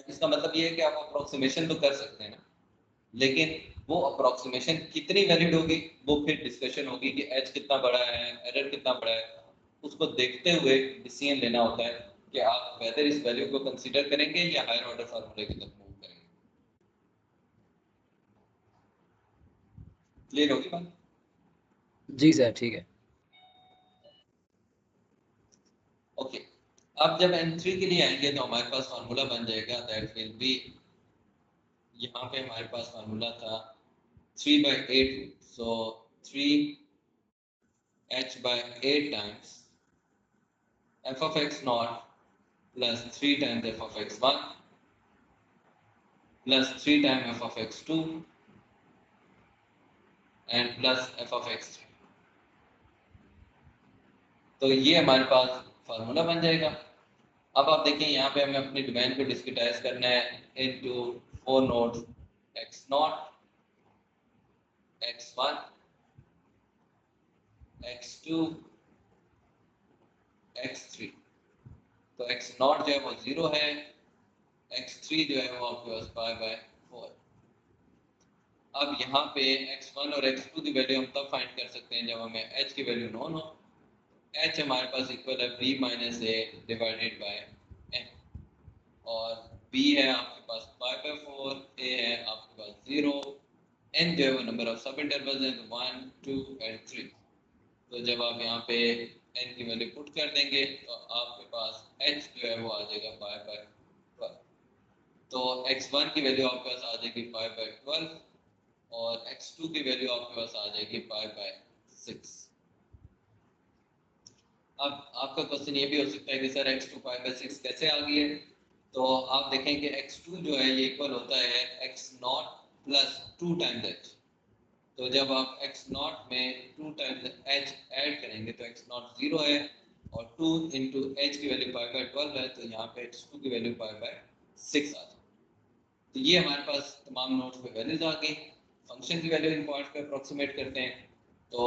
इसका मतलब ये है कि आप अप्रोक्सीमेशन तो कर सकते हैं ना, लेकिन वो अप्रोक्सीमेशन कितनी वैलिड होगी वो फिर डिस्कशन होगी कि एच कितना बड़ा है, एरर कितना बड़ा है, उसको देखते हुए डिसीजन लेना होता है कि आप वेदर इस वैल्यू को कंसीडर करेंगे या हायर ऑर्डर फार्मूले की तरफ मूव करेंगे। क्लियर होगी बात? जी सर ठीक है। ओके, अब जब n3 के लिए आएंगे तो हमारे पास फार्मूला बन जाएगा दैट विल बी, यहाँ पे हमारे पास फार्मूला था 3/8, सो 3h/8 times f of x naught plus 3 times f of x1 plus 3 times f of x2 and plus f of x3। तो ये हमारे पास फार्मूला बन जाएगा। अब आप देखिए यहाँ पे हमें अपनी डोमेन को डिस्क्रिटाइज करना है into 4 nodes x0, x1, x2, x3। तो x0 जो है वो 0 है, x3 जो है वो आपके पास 5/4। अब यहाँ पे x1 और x2 की वैल्यू हम तब फाइंड कर सकते हैं जब हमें h की वैल्यू नोन हो। h हमारे पास इक्वल है b minus a divided by n, और b है आपके पास 5/4, a है आपके पास 0, n जो है वो नंबर ऑफ सब इंटरवल्स हैं तो 1 2 एंड 3। तो जब आप यहाँ पे n की वैल्यू पुट कर देंगे तो आपके पास h जो है वो आ जाएगा 5/12। तो x1 की वैल्यू आपके पास आ जाएगी 5/12 और x2 की वैल्यू आपके पास आ जाएगी 5/6। अब आपका क्वेश्चन ये भी हो सकता है कि सर x2 5/6 कैसे आ गई है, तो आप देखें कि x2 जो है ये इक्वल होता है x0 प्लस 2 टाइम्स h। तो जब आप x0 में 2 टाइम्स h ऐड करेंगे तो x0 0 है और 2 इंटू h की वैल्यू 5/12 है, तो यहाँ पे x2 की वैल्यू 5/6 आ जाए। तो ये हमारे पास तमाम नोट्स पे वैल्यूज आ गई। फंक्शन की वैल्यू इन पॉइंट्स पे अप्रोक्सीमेट करते हैं, तो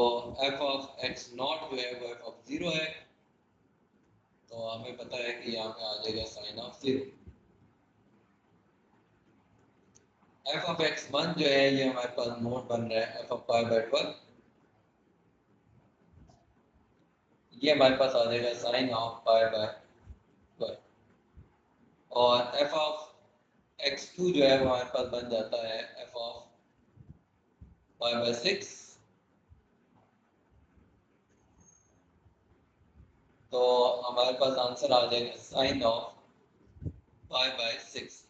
f ऑफ x0 जो है वो f ऑफ 0 है, तो हमें पता है कि यहाँ पे आ जाएगा sine of 0। f of x1 जो है ये हमारे पास नोट बन रहा है f ऑफ 5/12, ये हमारे पास आ जाएगा साइन ऑफ 5/12, और f ऑफ x2 जो है वो हमारे पास बन जाता है f ऑफ 5/6। तो हमारे पास आंसर आ जाएगा साइन ऑफ 5/6।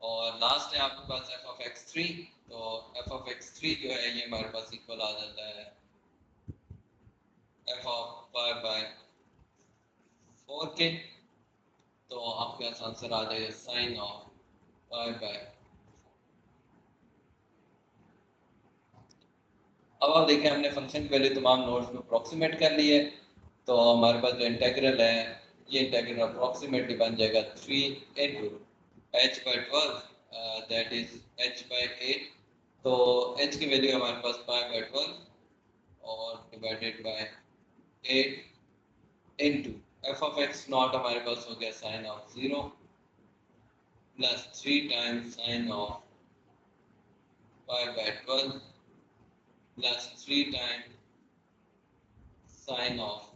और लास्ट है आपके पास f ऑफ x3। तो f ऑफ x3 जो है ये हमारे पास इक्वल आ जाता है f ऑफ 5/4 के। तो आपके पास आंसर आ जाएगा साइन ऑफ 5/। अब आप देखें हमने फंक्शन की वैल्यू तमाम नोड्स में अप्रोक्सीमेट कर ली है। तो हमारे पास जो इंटेग्रल है ये इंटेग्रल अप्रोक्सीमेटली बन जाएगा 3 into h/12 that is h/8। तो h की वैल्यू हमारे पास 5/12 और divided by 8 into f of x not हमारे पास हो गया sine of 0 plus 3 times sine of 5/12 plus 3 times sine of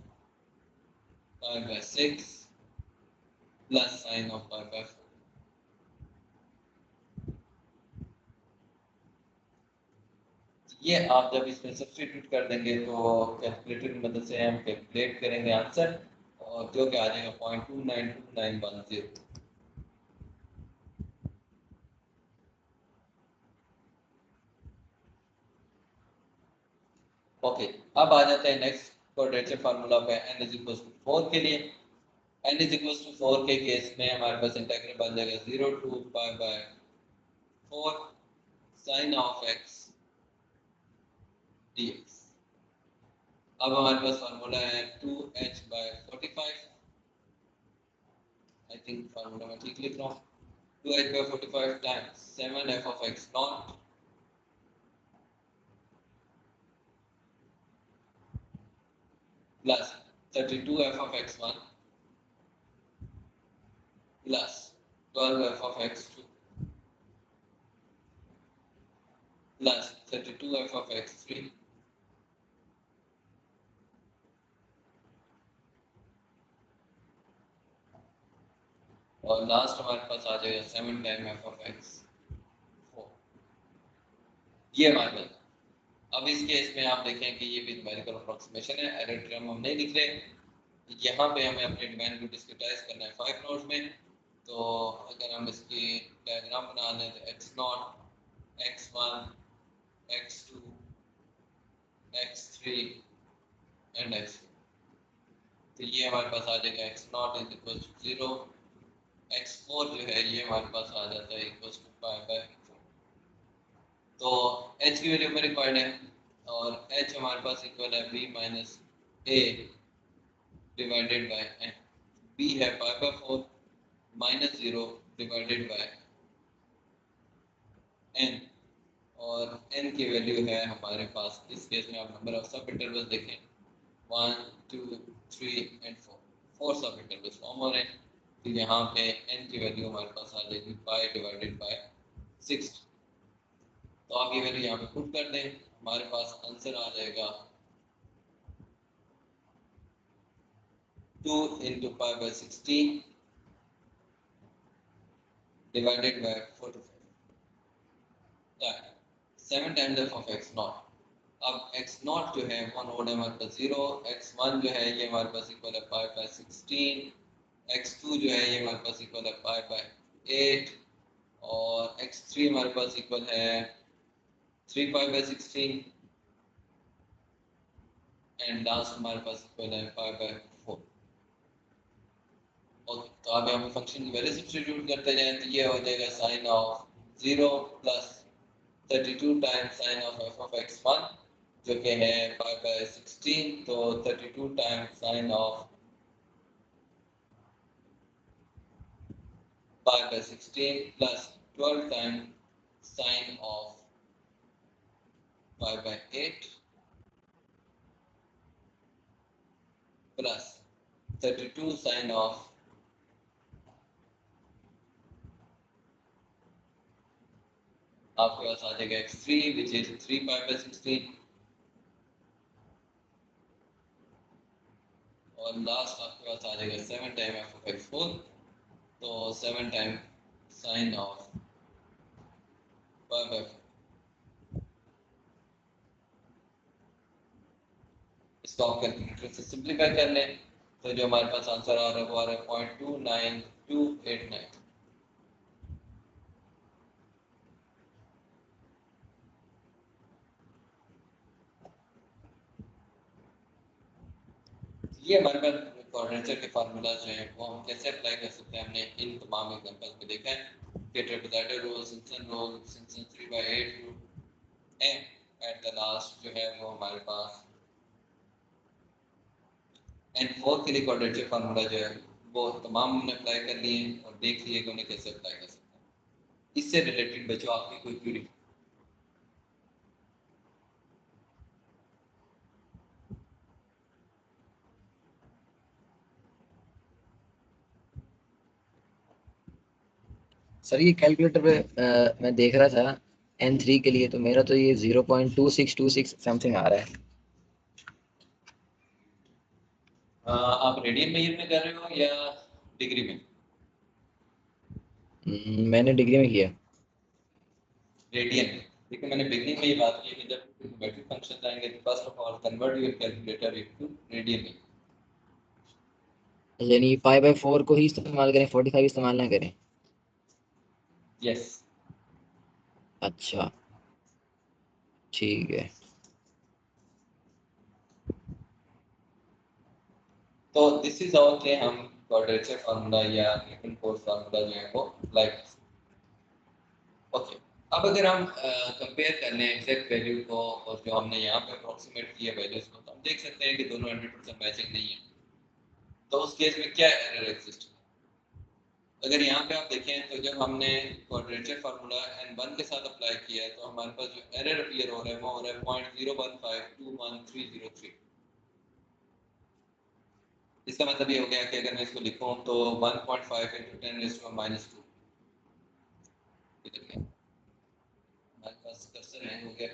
5/6 plus sine of 5/4। ये आप जब इसमें सब्स्टिट्यूट कर देंगे तो कैलकुलेटर की मदद से हम कैलकुलेट करेंगे आंसर, और जो कि आ जाएगा 0.292910। ओके, अब आ जाते हैं नेक्स्ट क्वाड्रेचर फार्मूला पे n इज इक्वल टू 4 के लिए। n इज इक्वल टू 4 के केस में हमारे पास इंटीग्रल बन जाएगा 0 to π/4 sine of x dx। अब हमारे पास फार्मूला है 2h/45। आई थिंक फार्मूला में ठीक लिख रहा हूँ। 2h/45 times 7f of x naught plus 32f of x1 plus 12f of x2 plus 32f of x3 और लास्ट हमारे पास आ जाएगा 7 टाइम f of x4। ये हमारे पास। अब इस केस में आप देखें कि ये भी न्यूमेरिकल अप्रोक्सीमेशन है, एरर टर्म हम नहीं लिख रहे। यहाँ पे हमें अपने डोमेन को डिस्क्रिटाइज करना है 5 नोड्स में। तो अगर हम इसकी डायग्राम बना लें तो x0 x1 x2 x3 and x4। तो ये हमारे पास आ जाएगा x0 is equal to 0, x4 जो है ये हमारे पास आ जाता है इक्वल टू 5/4। तो h की वैल्यू में रिक्वायर्ड है और h हमारे पास इक्वल है b minus a divided by n। b है 5/4 माइनस 0 डिवाइडेड बाय n, और n की वैल्यू है हमारे पास इस केस में आप नंबर ऑफ सब इंटरवल्स देखें 1 2 3 एंड 4 सब इंटरवल्स फॉर्म हो रहे हैं। तो यहाँ पे n की वैल्यू हमारे पास आ जाएगी पाई डिवाइडेड बाय 6। तो आप ये वैल्यू यहाँ पे पुट कर दें, हमारे पास आंसर आ जाएगा 2 into π/16 divided by 45 time 7 times f of x not. अब x नॉट जो है वो नोड है हमारे पास 0, x1 जो है ये हमारे पास इक्वल है 5/16, x2 जो है ये हमारे पास इक्वल है 5/8 और x3 हमारे पास इक्वल है 3/16 एंड लास्ट हमारे पास इक्वल है 5/4। ओके, तो अब हम फंक्शन की वैल्यू सब्स्टिट्यूट करते जाएं तो ये हो जाएगा sine of 0 plus 32 times sine of f of x1 जो कि है 5/16। तो 32 times sine of 5/16 plus 12 times sine of 5/8 plus 32 sine of आपके पास आ जाएगा x3 विच इज 3/16 और लास्ट आपके पास आ जाएगा 7 टाइम f of x4 तो 7 टाइम साइन ऑफ पाई इसको आप कैलकुलेटर से सिंप्लीफाई कर लें तो जो हमारे पास आंसर आ रहा है वो आ रहा है 0.29289। ये हमारे पास क्वाड्रेचर के फार्मूला जो है वो हम कैसे अप्लाई कर सकते हैं, हमने इन तमाम एग्जांपल्स में देखा है कि triple rule, Simpson rule, Simpson 3/8 rule and at the last जो है वो हमारे पास N4 के लिए क्वाड्रेचर फार्मूला जो है वो तमाम हमने अप्लाई कर लिए और देख लिए कि उन्हें कैसे अप्लाई कर सकते हैं। इससे रिलेटेड बच्चों आपकी कोई क्वेरी? सर ये कैलकुलेटर पे मैं देख रहा था N3 के लिए, तो मेरा तो ये 0.2626 समथिंग आ रहा है। आप रेडियन में कर रहे हो या डिग्री में? मैंने डिग्री में किया। रेडियन में। देखिए मैंने बिगनिंग में ये बात की कि जब ज्योमेट्रिक फंक्शन आएंगे तो first of all convert your calculator into radian में। यानी पाई/4 को ही इस्तेमाल करें, 45 इस्तेमाल ना करें? यस। अच्छा, ठीक है। तो दिस इज हाउ कि हम क्वाड्रेचर फार्मूला या न्यूटन फोर्स फार्मूला जो है वो अप्लाई कर सकते हैं। ओके, अब अगर हम कंपेयर कर लें एग्जैक्ट वैल्यू को और जो हमने यहाँ पे अप्रोक्सीमेट किया वैल्यूज को, तो हम देख सकते हैं कि दोनों 100% मैचिंग नहीं है। तो उस केस में क्या एरर एग्जिस्ट? अगर यहाँ पे आप देखें तो जब हमने क्वाड्रेचर फार्मूला n1 के साथ अप्लाई किया है तो हमारे पास जो एरर अपीयर हो रहा है वो हो रहा है 0.015211303। इसका मतलब ये हो गया कि अगर मैं इसको लिखूं तो 1.5 into 10⁻²। हमारे पास कर्सर हैंग हो गया।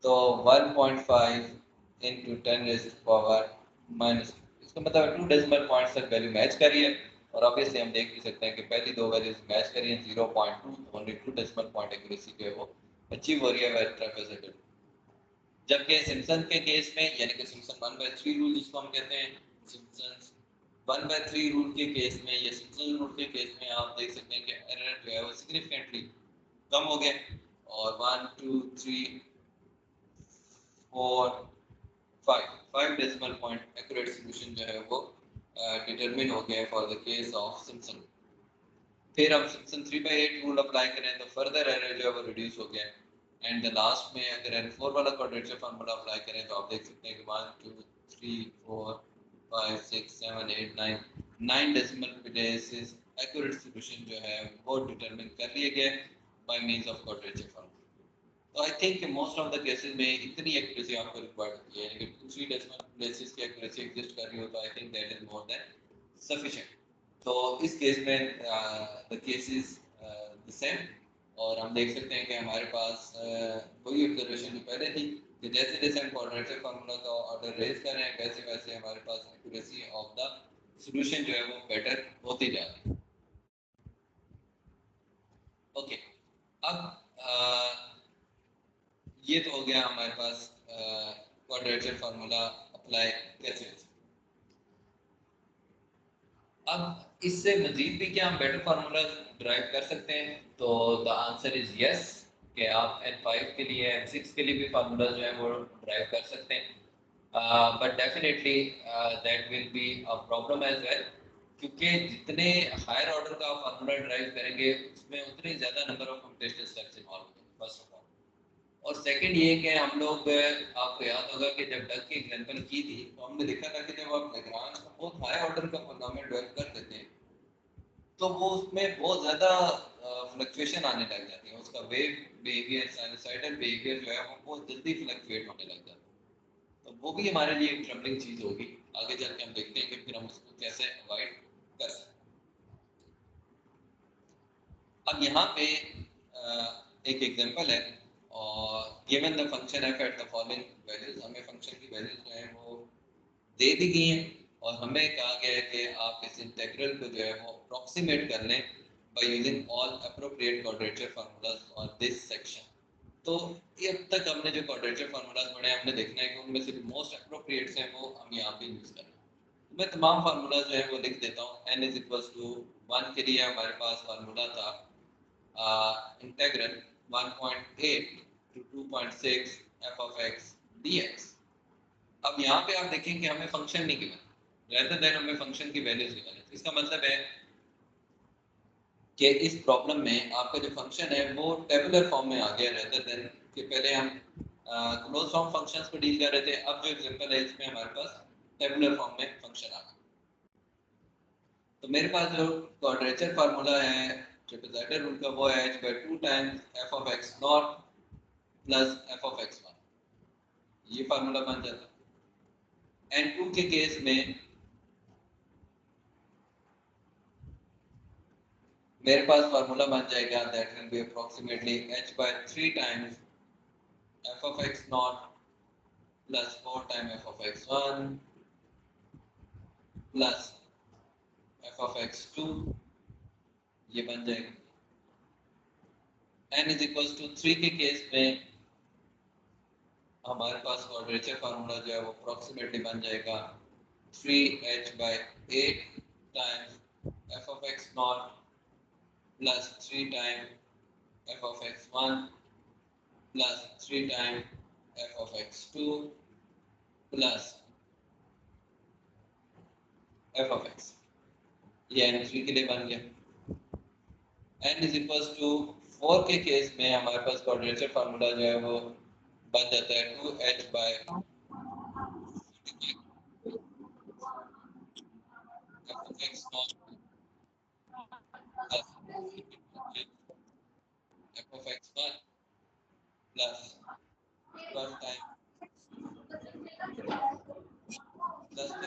तो 1.5 into 10⁻², इसका मतलब 2 डेसिमल पॉइंट्स तक वैल्यू मैच कर रही है। और ऑब्वियसली हम देख भी सकते हैं कि पहली दो वैल्यूज मैच कर रही हैं 0.2, ओनली 2 डेसिमल पॉइंट एक्यूरेसी जो है वो अचीव हो रही है बाय ट्रापेजोइडल। जबकि सिम्पसन के केस में यानी कि सिम्पसन 1/3 रूल जिसको हम कहते हैं, सिम्पसन 1/3 रूल के केस में या सिम्पसन रूल के केस में आप देख सकते हैं कि एरर जो है वो सिग्निफिकेंटली कम हो गया और 1 2 3 4 5 डेसिमल पॉइंट एक्यूरेट सॉल्यूशन जो है वो डिटरमिन हो गया for the case of Simpson. फिर हम सिम्पसन 3/8 रूल अप्लाई करें तो फर्दर एरर जो है वो रिड्यूस हो गया एंड द लास्ट में अगर N4 वाला क्वाड्रेचर फार्मूला अप्लाई करें तो आप देख सकते हैं कि 1 2 3 4 5 6 7 8 9 डेसिमल प्लेसेस एक्यूरेट सॉल्यूशन जो है वो डिटरमिन कर लिए गए by means of quadrature formula. तो I think most of the cases में इतनी एक्यूरेसी आपको रिक्वायर्ड होती है, यानी कि 2-3 डेसिमल प्लेसेस की एक्यूरेसी एग्जिस्ट कर रही हो तो I think that is more than sufficient. तो इस केस में the case is the same और हम देख सकते हैं कि हमारे पास वही ऑब्जर्वेशन जो पहले थी कि जैसे जैसे हम क्वाड्रेचर फार्मूला का ऑर्डर रेज कर रहे हैं वैसे वैसे हमारे पास एक्यूरेसी ऑफ द सॉल्यूशन जो है वो बेटर होती जा रही है। ओके, अब ये तो हो गया हमारे पास क्वाड्रेचर फार्मूला अप्लाई कैसे हो। अब इससे मजीद भी क्या हम बेटर फार्मूला ड्राइव कर सकते हैं? तो द आंसर इज यस कि आप N5 के लिए N6 के लिए भी फार्मूला जो है वो ड्राइव कर सकते हैं, but definitely that will be a problem as well, क्योंकि जितने हायर ऑर्डर का आप फार्मूला ड्राइव करेंगे उसमें उतने ज़्यादा number of computational steps involve होंगे फर्स्ट ऑफ ऑल। और सेकंड ये कि हम लोग, आपको याद होगा कि जब डक की एग्जांपल की थी तो हमने देखा था कि जब आप लैग्रांज का बहुत हाई ऑर्डर का पॉलिनोमियल डेवलप कर देते हैं तो वो उसमें बहुत ज़्यादा फ्लक्चुएशन आने लग जाती है, उसका वेव बिहेवियर, साइनसॉइडल बिहेवियर जो है वो बहुत जल्दी फ्लक्चुएट होने लग जाता है। तो वो भी हमारे लिए एक ट्रबलिंग चीज़ होगी। आगे चल के हम देखते हैं कि फिर हम उसको कैसे अवॉइड कर सकते हैं। अब यहाँ पे एक एग्जांपल है और given the function f at the following values, हमें फंक्शन की वैल्यूज जो है वो दे दी गई हैं और हमें कहा गया है कि आप इस इंटीग्रल को जो है वो अप्रॉक्सीमेट कर लें by using all appropriate quadrature formulas for this section. तो ये अब तक हमने जो क्वाड्रेचर फार्मूलाज पढ़े हैं, हमने देखना है कि उनमें से मोस्ट अप्रोप्रिएट हैं वो हम यहाँ पे यूज करना है। मैं तमाम फार्मूला जो है वो लिख देता हूँ। n इज इक्वल्स टू 1 के लिए हमारे पास फार्मूला था integral 1.8 to 2.6 f of x dx। अब यहाँ पे आप देखें कि हमें फंक्शन नहीं गिवन, रेदर देन हमें फंक्शन की वैल्यूज गिवन है। इसका मतलब है कि इस प्रॉब्लम में आपका जो फंक्शन है वो टेबुलर फॉर्म में आ गया, रेदर देन कि पहले हम क्लोज फॉर्म फंक्शंस को डील कर रहे थे। अब जो एग्जांपल है इसमें हमारे पास टेबुलर फॉर्म में फंक्शन आ गया। तो मेरे पास जो क्वाड्रेचर फार्मूला है ट्रिपल रूल का वो है h by 2 times f of x not plus f of x1, ये फार्मूला बन जाता है। n2 के केस में मेरे पास फार्मूला बन जाएगा that will B approximately h by 3 times f of x not plus 4 times f of x1 plus f of x2, ये बन जाएगा। n इज इक्वल्स टू 3 के केस में हमारे पास क्वाड्रेचर फार्मूला जो है वो अप्रोक्सीमेटली बन जाएगा 3h by 8 times f of x not plus 3 times f of x1 plus 3 times f of x2 plus f of x। ये n3 के लिए बन गया। n इज इक्वल्स टू 4 के केस में हमारे पास क्वाड्रेचर फार्मूला जो है वो बन जाता है 2h by f of x not plus f of x1 plus 12 time plus time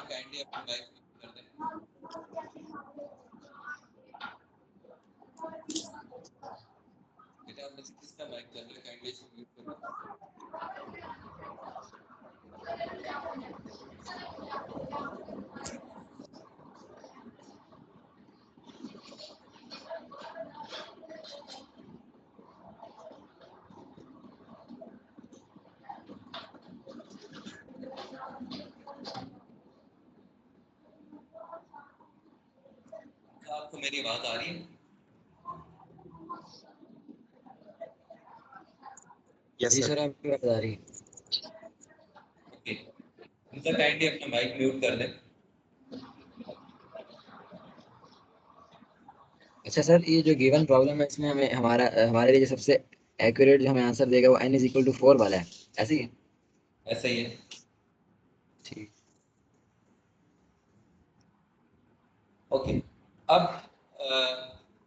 kindly अपनी लाइफ कर दें। बेटा आप किसका माइक चल रहा है, काइंडली इसको म्यूट कर दें। आपको मेरी आवाज आ रही है? जी सर, आपकी बात आ रही है। ओके, इनका काइंडली अपना माइक म्यूट कर दें। अच्छा सर, ये जो गिवन प्रॉब्लम है इसमें हमें हमारे लिए जो सबसे एक्यूरेट जो हमें आंसर देगा वो n इज इक्वल टू 4 वाला है, ऐसे ही है? ऐसा ही है। ठीक। ओके, अब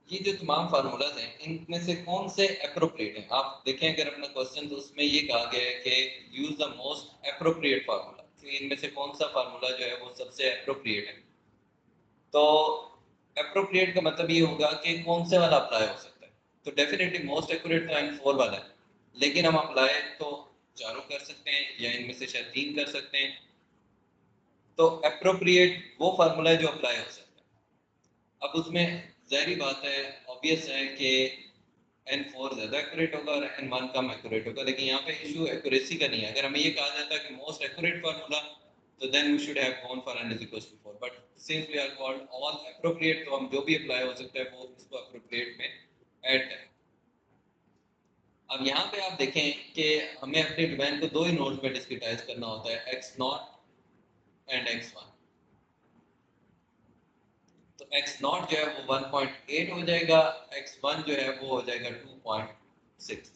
ये जो तमाम फार्मूलाज हैं इनमें से कौन से अप्रोप्रिएट हैं? आप देखें अगर अपना क्वेश्चन तो उसमें ये कहा गया है कि use the most appropriate formula. तो इनमें से कौन सा फार्मूला जो है वो सबसे अप्रोप्रिएट है? तो अप्रोप्रिएट का मतलब ये होगा कि कौन से वाला अप्लाई हो सकता है। तो डेफिनेटली मोस्ट एक्यूरेट तो M4 वाला है, लेकिन हम अप्लाई तो चारों कर सकते हैं या इनमें से शायद 3 कर सकते हैं। तो अप्रोप्रिएट वो फार्मूला है जो अप्लाई हो सकता है। अब उसमें ज़ाहिरी बात है, ऑब्वियस है कि N4 ज़्यादा एक्यूरेट होगा और N1 कम एक्यूरेट होगा, लेकिन यहाँ पे इशू एक्यूरेसी का नहीं है। अगर हमें ये कहा जाता है कि मोस्ट एक्यूरेट फार्मूला, तो then we should have gone for n is equals to 4, but since we are called all appropriate, तो हम जो भी अप्लाई हो सकता है वो इसको एप्रोप्रिएट में ऐड करें। अब यहाँ पे आप देखें कि हमें अपने डोमेन को दो ही नोड्स में डिस्क्रिटाइज करना होता है, x0 एंड x1। तो x0 जो है वो 1.8 हो जाएगा, x1 जो है वो हो जाएगा 2.6।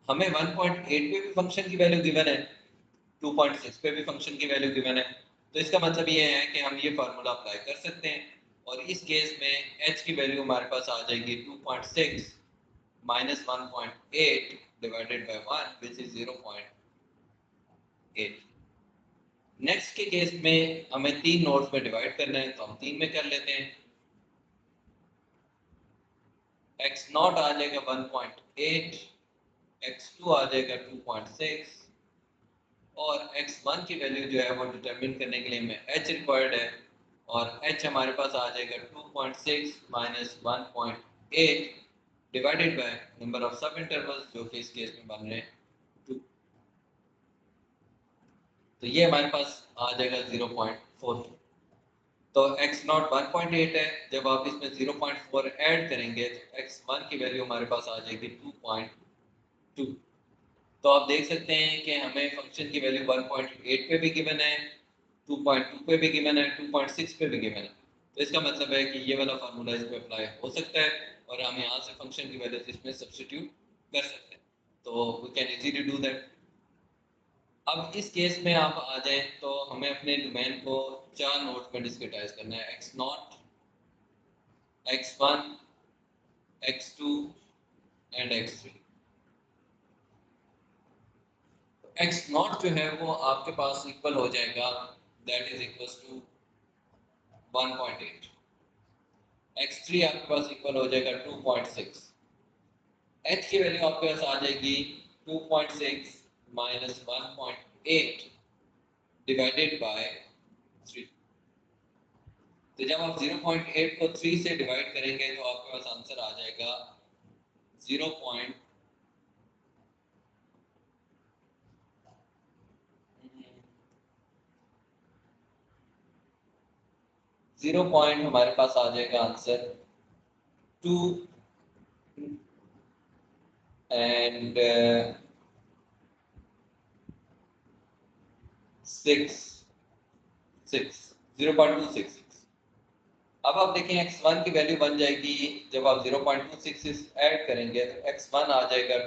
हमें 1.8 पे भी फंक्शन की वैल्यू गिवन है, 2.6 पे भी फंक्शन की वैल्यू गिवन है। तो इसका मतलब ये है कि हम ये फार्मूला अप्लाई कर सकते हैं, और इस केस में h की वैल्यू हमारे पास आ जाएगी 2.6 minus 1.8 divided by 1 which is 0.8। Next के केस में हमें 3 नोड्स में डिवाइड करना है, तो हम 3 में कर लेते हैं। एक्स नॉट आ जाएगा 1.8, x2 आ जाएगा 2.6 और x1 की वैल्यू जो है वो डिटरमिन करने के लिए हमें h रिक्वायर्ड है और h हमारे पास आ जाएगा 2.6 minus 1.8 divided by number of sub intervals जो कि इस केस में बन रहे हैं 2। तो ये हमारे पास आ जाएगा 0.42। तो x नॉट 1.8 है, जब आप इसमें 0.4 ऐड करेंगे तो x1 की वैल्यू हमारे पास आ जाएगी 2.2। तो आप देख सकते हैं कि हमें फंक्शन की वैल्यू 1.8 पे भी गिवन है, 2.2 पे भी गिवन है, 2.6 पे भी गिवन है। तो इसका मतलब है कि ये वाला फार्मूला इस पे अप्लाई हो सकता है और हम यहाँ से फंक्शन की वैल्यू इसमें सब्स्टिट्यूट कर सकते हैं। तो we can easily do that. अब इस केस में आप आ जाए तो हमें अपने डोमेन को 4 नोड्स में डिस्क्रिटाइज करना है, x not, x1, x2 and x3। x not जो है वो आपके पास इक्वल हो जाएगा, that is equal to 1.8। x3 आपके पास इक्वल हो जाएगा 2.6। h की वैल्यू आपके पास आ जाएगी 2.6 माइनस 1.8 डिवाइडेड बाय 3। तो जब आप 0.8 को 3 से डिवाइड करेंगे तो आपके पास आंसर आ जाएगा 0. 0 पॉइंट हमारे पास आ जाएगा आंसर 2 एंड 0.266। अब आप देखें x1 की वैल्यू बन जाएगी, जब आप 0.266 ऐड करेंगे तो x1 आ जाएगा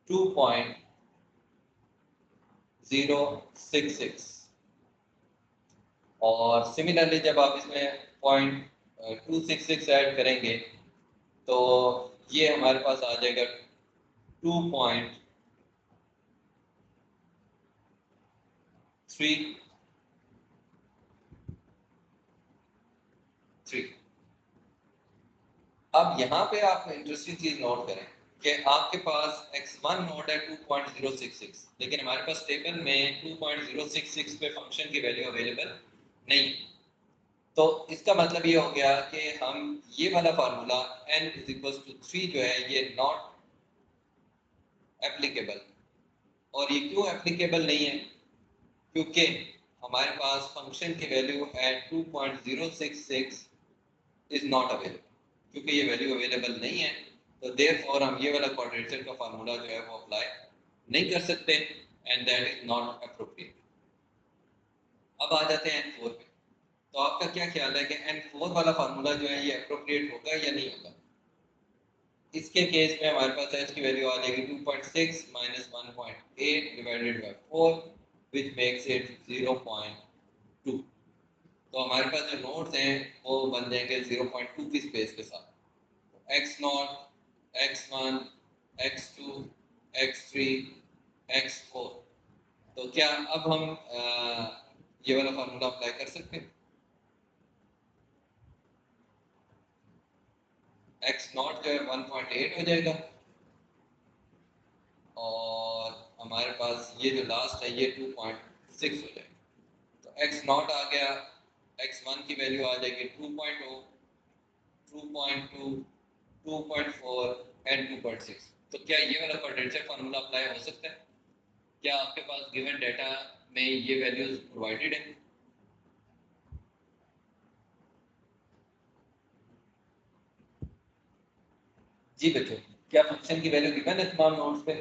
2.066 और सिमिलरली जब आप इसमें 0.266 ऐड करेंगे तो ये हमारे पास आ जाएगा 2.33। अब यहाँ पे आप इंटरेस्टिंग चीज नोट करें कि आपके पास x1 नोड है 2.066, लेकिन हमारे पास टेबल में 2.066 पे फंक्शन की वैल्यू अवेलेबल नहीं। तो इसका मतलब ये हो गया कि हम ये वाला formula n is equal to 3 जो है ये नॉट एप्लीकेबल। और ये क्यों एप्लीकेबल नहीं है? क्योंकि हमारे पास फंक्शन की value at 2.066 is not available. क्योंकि ये वैल्यू अवेलेबल नहीं है तो देयरफॉर हम ये वाला क्वाड्रेचर का फार्मूला जो है वो अप्लाई नहीं कर सकते and that is not appropriate. अब आ जाते हैं n4 पे। तो आपका क्या ख्याल है कि n4 वाला फार्मूला जो है ये अप्रोप्रिएट होगा या नहीं होगा? इसके केस में हमारे पास h की वैल्यू आ जाएगी 2.6 minus 1.8 divided by 4 which makes it 0.2। तो हमारे पास जो नोड्स हैं वो बन जाएंगे 0.2 की स्पेस के साथ, x0, x1, x2, x3, x4। तो क्या अब हम ये वाला फार्मूला अप्लाई कर सकते हैं? x0 जो है 1.8 हो जाएगा और हमारे पास ये जो लास्ट है ये 2.6 हो जाएगा। तो x0 आ गया, x1 की वैल्यू आ जाएगी 2.0, 2.2, 2.4 एंड 2.6। तो क्या ये वाला क्वाड्रेचर फार्मूला अप्लाई हो सकता है? क्या आपके पास गिवन डेटा में ये वैल्यूज प्रोवाइडेड है? जी बच्चों, क्या फंक्शन की वैल्यू गिवन है तमाम नोड्स पे?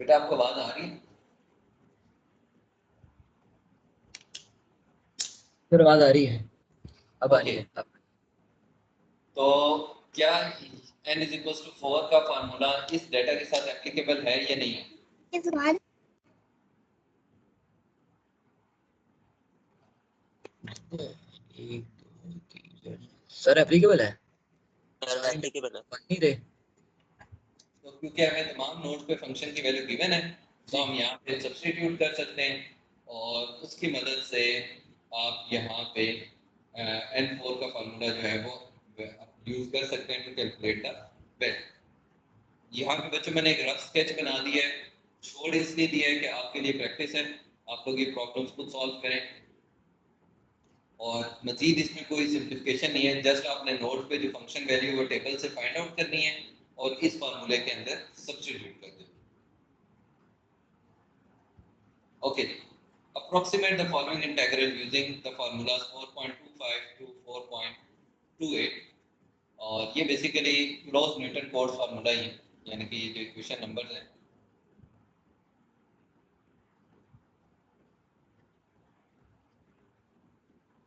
बेटा आपको आवाज आ रही है? फिर आवाज आ रही है, अब आ रही है। तो क्या n इज इक्वल टू 4 का फार्मूला इस डेटा के साथ एप्लीकेबल है या नहीं है? सर एप्लीकेबल है, एप्लीकेबल है। नहीं थे। क्योंकि हमें तमाम नोड्स पे फंक्शन की वैल्यू गिवन है तो हम यहाँ पे सब्स्टिट्यूट कर सकते हैं और उसकी मदद से आप यहाँ पे N4 का फार्मूला जो है वो यूज कर सकते हैं टू कैलकुलेट द वैल्यू। यहाँ पे बच्चों मैंने एक रफ स्केच बना दिया है, छोड़ इसलिए दिया है कि आपके लिए प्रैक्टिस है, आप लोग ये प्रॉब्लम्स खुद सॉल्व करें और मजीद इसमें कोई सिंप्लीफिकेशन नहीं है, जस्ट आपने नोट पे जो फंक्शन वैल्यू वो टेबल से फाइंड आउट करनी है और इस फार्मूले के अंदर सब्स्टिट्यूट कर दें। Okay, approximate the following integral using the formulas 4.25 to 4.28 और ये basically close Newton Cotes formula ही है, यानी कि ये जो इक्वेशन नंबर्स हैं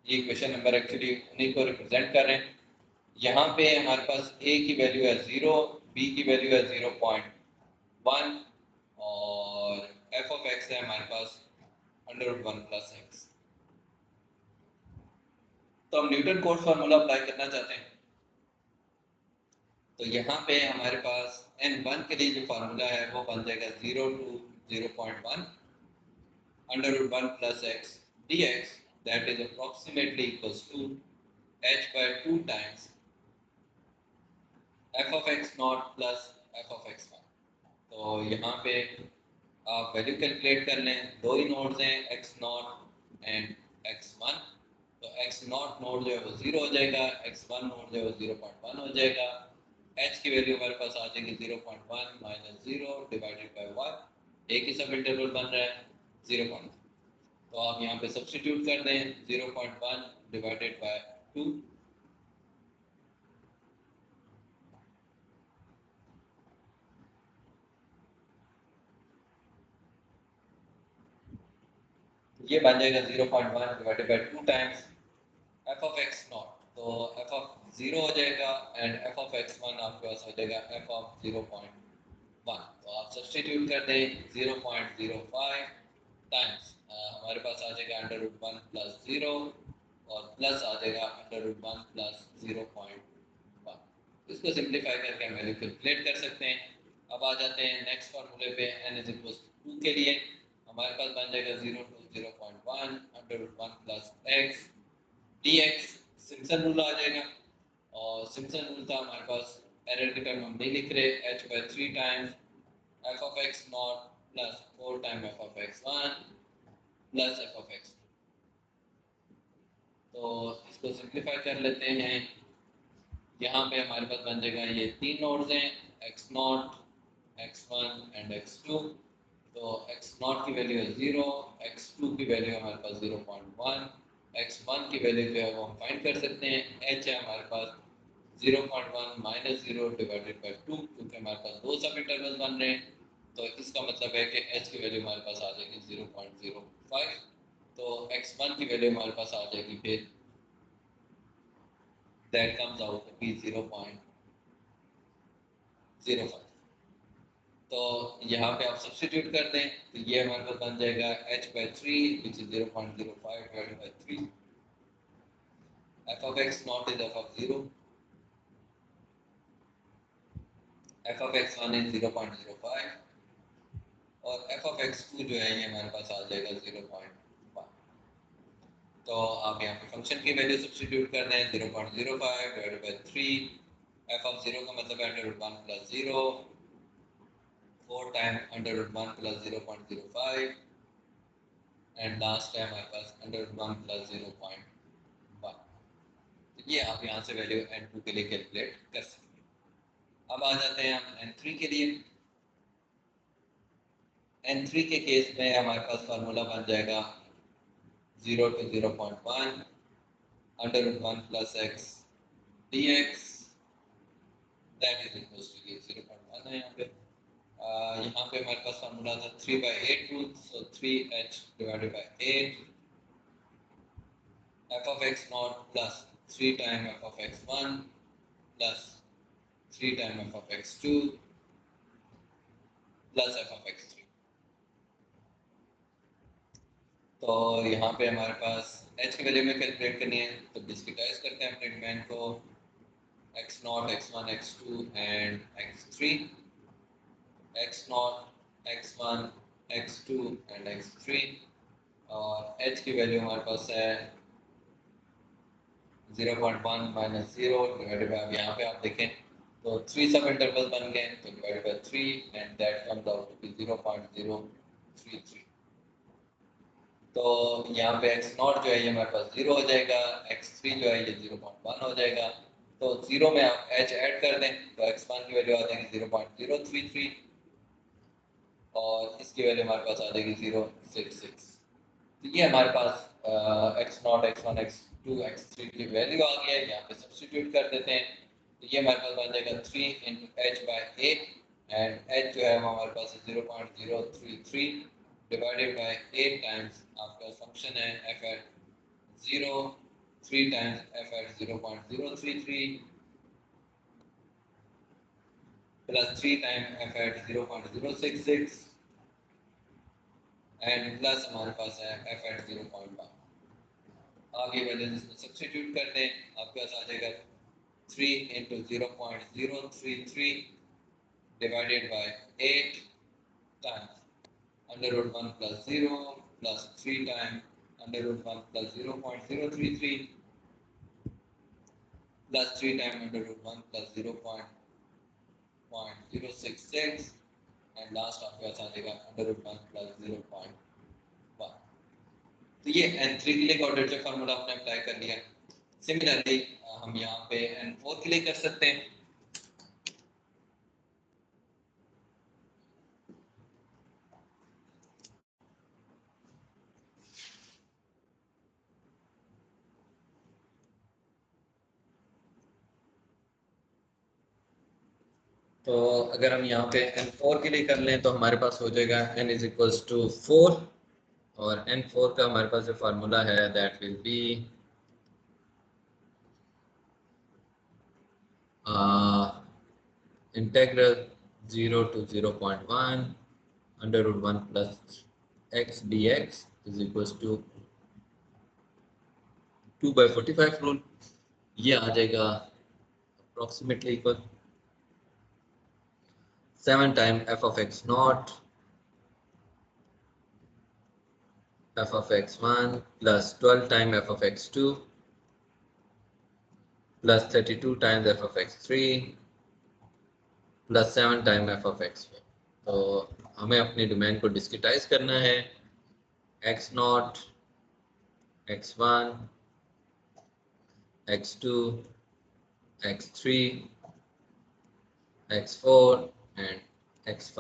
ये इक्वेशन नंबर एक्चुअली उन्हीं को रिप्रेजेंट कर रहे हैं। यहाँ पे हमारे पास a की वैल्यू है 0, b की वैल्यू है 0.1 और f ऑफ x है हमारे पास √1 प्लस x। तो हम न्यूटन कोट्स फार्मूला अप्लाई करना चाहते हैं, तो यहाँ पे हमारे पास n1 के लिए जो फार्मूला है वो बन जाएगा 0 to 0.1 √1 plus x dx, that is approximately equals to h by 2 times f of x naught plus f of x1। तो यहाँ पे आप वैल्यू कैलकुलेट कर लें, दो ही नोड्स हैं x नॉट एंड x1, तो x नॉट नोड जो है वो 0 हो जाएगा, x1 नोड जो है वो 0.1 हो जाएगा, h की वैल्यू हमारे पास आ जाएगी 0.1 माइनस 0 डिवाइडेड बाय 1, एक ही सब इंटरवल बन रहा है 0.1, तो आप यहाँ पे सब्स्टिट्यूट कर दें 0.1 डिवाइडेड बाय 2, ये बन जाएगा 0.1 divided by 2 times f of x not, तो f ऑफ 0 हो जाएगा एंड f ऑफ x1 आपके पास हो जाएगा f ऑफ 0.1, तो आप सब्स्टिट्यूट कर दें 0.05 टाइम्स हमारे पास आ जाएगा √1 प्लस 0 और प्लस आ जाएगा √1 प्लस 0.1, इसको सिंप्लीफाई करके हम वैल्यू कैलकुलेट कर सकते हैं। अब आ जाते हैं नेक्स्ट फार्मूले पे, n इज इक्वल टू 2 के लिए हमारे पास बन जाएगा 0 to 0.1 √1 plus x dx, Simpson rule आ जाएगा और सिम्पसन रूल था हमारे पास, एरर के टाइम हम नहीं लिख रहे, h by 3 times f of x not plus 4 time f of x1 plus f of x। तो इसको सिंप्लीफाई कर लेते हैं, यहाँ पे हमारे पास बन जाएगा ये तीन नोड्स हैं x not, x1 and x2, तो x नॉट की वैल्यू है 0, x2 की वैल्यू हमारे पास 0.1, x1 की वैल्यू जो है वो हम फाइंड कर सकते हैं, h है हमारे पास 0.1 माइनस 0 डिवाइडेड बाई 2, क्योंकि हमारे पास दो सब इंटरवल बन रहे हैं, तो इसका मतलब है कि h की वैल्यू हमारे पास आ जाएगी 0.05, तो x1 की वैल्यू हमारे पास आ जाएगी फिर that comes out to be 0.05, तो यहाँ पे आप सब्स्टिट्यूट कर दें तो ये हमारे पास बन जाएगा h by 3 which is 0.05 divided by 3, f of x not is f of 0, f of x1 is 0.05 और f of x2 जो है ये हमारे पास आ जाएगा 0.1, तो आप यहाँ पे फंक्शन की वैल्यू सब्स्टिट्यूट कर दें 0.05 डिवाइडेड बाय 3, f of 0 का मतलब है √1 plus 0, 4 time √1 plus 0.05 and last है हमारे पास √1 प्लस 0.1, तो ये आप यहाँ से वैल्यू n2 के लिए कैलकुलेट कर सकते हैं। अब आ जाते हैं हम n3 के लिए, n3 के केस में हमारे पास फार्मूला बन जाएगा 0 to 0.1 √1 plus x dx, that is equals to 0.1 है यहाँ पे, यहाँ पे हमारे पास फार्मूला था 3/8 rule, so 3h divided by 8, f of x naught plus 3 time f of x1 plus 3 time f of x2 plus f of x3, तो यहाँ पे हमारे पास h की वैल्यू में कैलकुलेट करनी है, तो डिस्क्रिटाइज करते हैं अपने डोमेन को x0, x1, x2 and x3, x0, x1, x2 and x3 और h की वैल्यू हमारे पास है 0.1 माइनस 0 डिवाइडेड बाय, अब यहाँ पे आप देखें तो 3 सब इंटरवल बन गए तो divided by 3 and that comes out to be 0.033। तो यहाँ पे x0 जो है ये हमारे पास 0 हो जाएगा, x3 जो है ये 0.1 हो जाएगा। तो 0 में आप h ऐड कर दें तो x1 की वैल्यू आ जाएगी 0.033 और इसकी वैल्यू हमारे पास आ जाएगी 0.66। तो ये हमारे पास x0, x1, x2, x3 की वैल्यू आ गई है, यहाँ पे सब्स्टिट्यूट कर देते हैं तो ये हमारे पास बन जाएगा 3 into h by a and h जो है वो हमारे पास 0.033 डिवाइडेड बाई 8 टाइम्स आपका फंक्शन है f at 0, 3 times f at 0.033 plus 3 time f at 0.066 and plus हमारे पास है एफ एट 0.1। आगे वैल्यूज इसमें सब्स्टिट्यूट कर दें, आपके पास आ जाएगा 3 into 0.033 divided by 8 times under root 1 plus 0 plus 3 time under root 1 plus 0.033 plus 3 time under root 1 plus 0.066 and last आपके पास आ जाएगा अंडर रूट 1 प्लस 0.1। तो ये n3 के लिए क्वाड्रेचर फार्मूला आपने अप्लाई कर लिया। सिमिलरली हम यहाँ पे n4 के लिए कर सकते हैं। तो अगर हम यहाँ पे n4 के लिए कर लें तो हमारे पास हो जाएगा n इज इक्वल्स टू 4 और n4 का हमारे पास जो फार्मूला है that will be integral 0 to 0.1 under root 1 plus x dx is equals to 2/45 rule. ये आ जाएगा approximately equal 7 time f of x not f of x1 plus 12 time f of x2 plus 32 times f of x3 plus 7 time f of x4। तो हमें अपने डोमेन को डिस्क्रिटाइज करना है x0, x1, x2, x3, x4 and x5।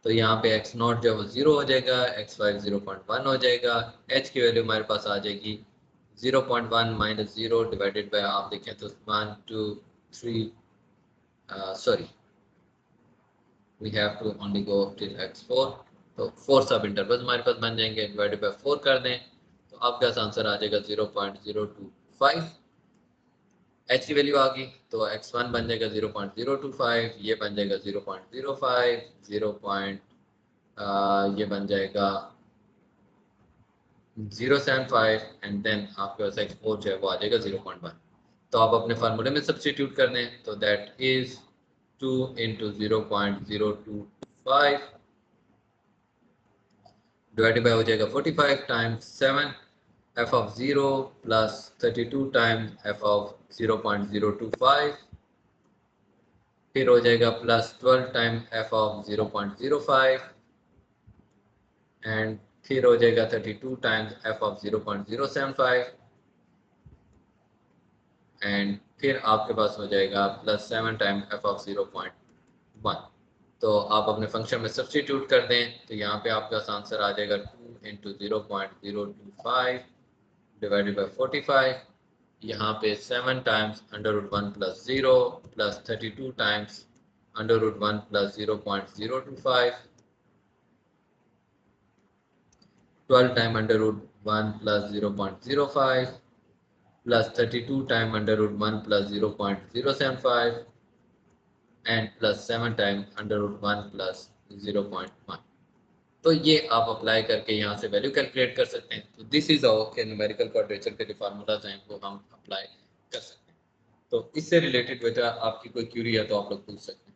तो यहाँ पे x0 जो है वो 0 हो जाएगा, x5 0.1 हो जाएगा, h की वैल्यू हमारे पास आ जाएगी 0.1 माइनस 0 डिवाइडेड बाय, आप देखें तो 1 2 3 sorry we have to only go till x4। तो 4 सब इंटरवल्स हमारे पास बन जाएंगे, डिवाइडेड बाय 4 कर दें तो आपका आंसर आ जाएगा 0.025। h की वैल्यू आ गई तो x1 बन जाएगा 0.025, ये बन जाएगा 0.05, ये बन जाएगा 0.75 एंड देन आपके पास x4 जो है वो आ जाएगा 0.1। तो आप अपने फार्मूले में सब्स्टिट्यूट कर दें तो that is 2 into 0.025 divided by हो जाएगा 45 times 7 f of 0 plus 32 times f of 0.025 फिर हो जाएगा plus 12 time f of 0.05 and फिर हो जाएगा 32 टाइम्स f of 0.075 एंड फिर आपके पास हो जाएगा प्लस 7 टाइम f of 0.1। तो आप अपने फंक्शन में सब्स्टिट्यूट कर दें तो यहाँ पे आपका आंसर आ जाएगा 2 इंटू 0.025 डिवाइडेड बाई 45, यहाँ पे 7 times under root 1 plus 0 plus 32 times under root 1 plus 0.025 12 time under root 1 plus 0.05 plus 32 time under root 1 plus 0.075 and plus 7 time under root 1 plus 0.1। तो ये आप अप्लाई करके यहाँ से वैल्यू कैलकुलेट कर सकते हैं। तो दिस इज हाउ के न्यूमेरिकल क्वाड्रेचर के जो फार्मूलाज हैं वो हम अप्लाई कर सकते हैं। तो इससे रिलेटेड बेटा आपकी कोई क्यूरी है तो आप लोग पूछ सकते हैं।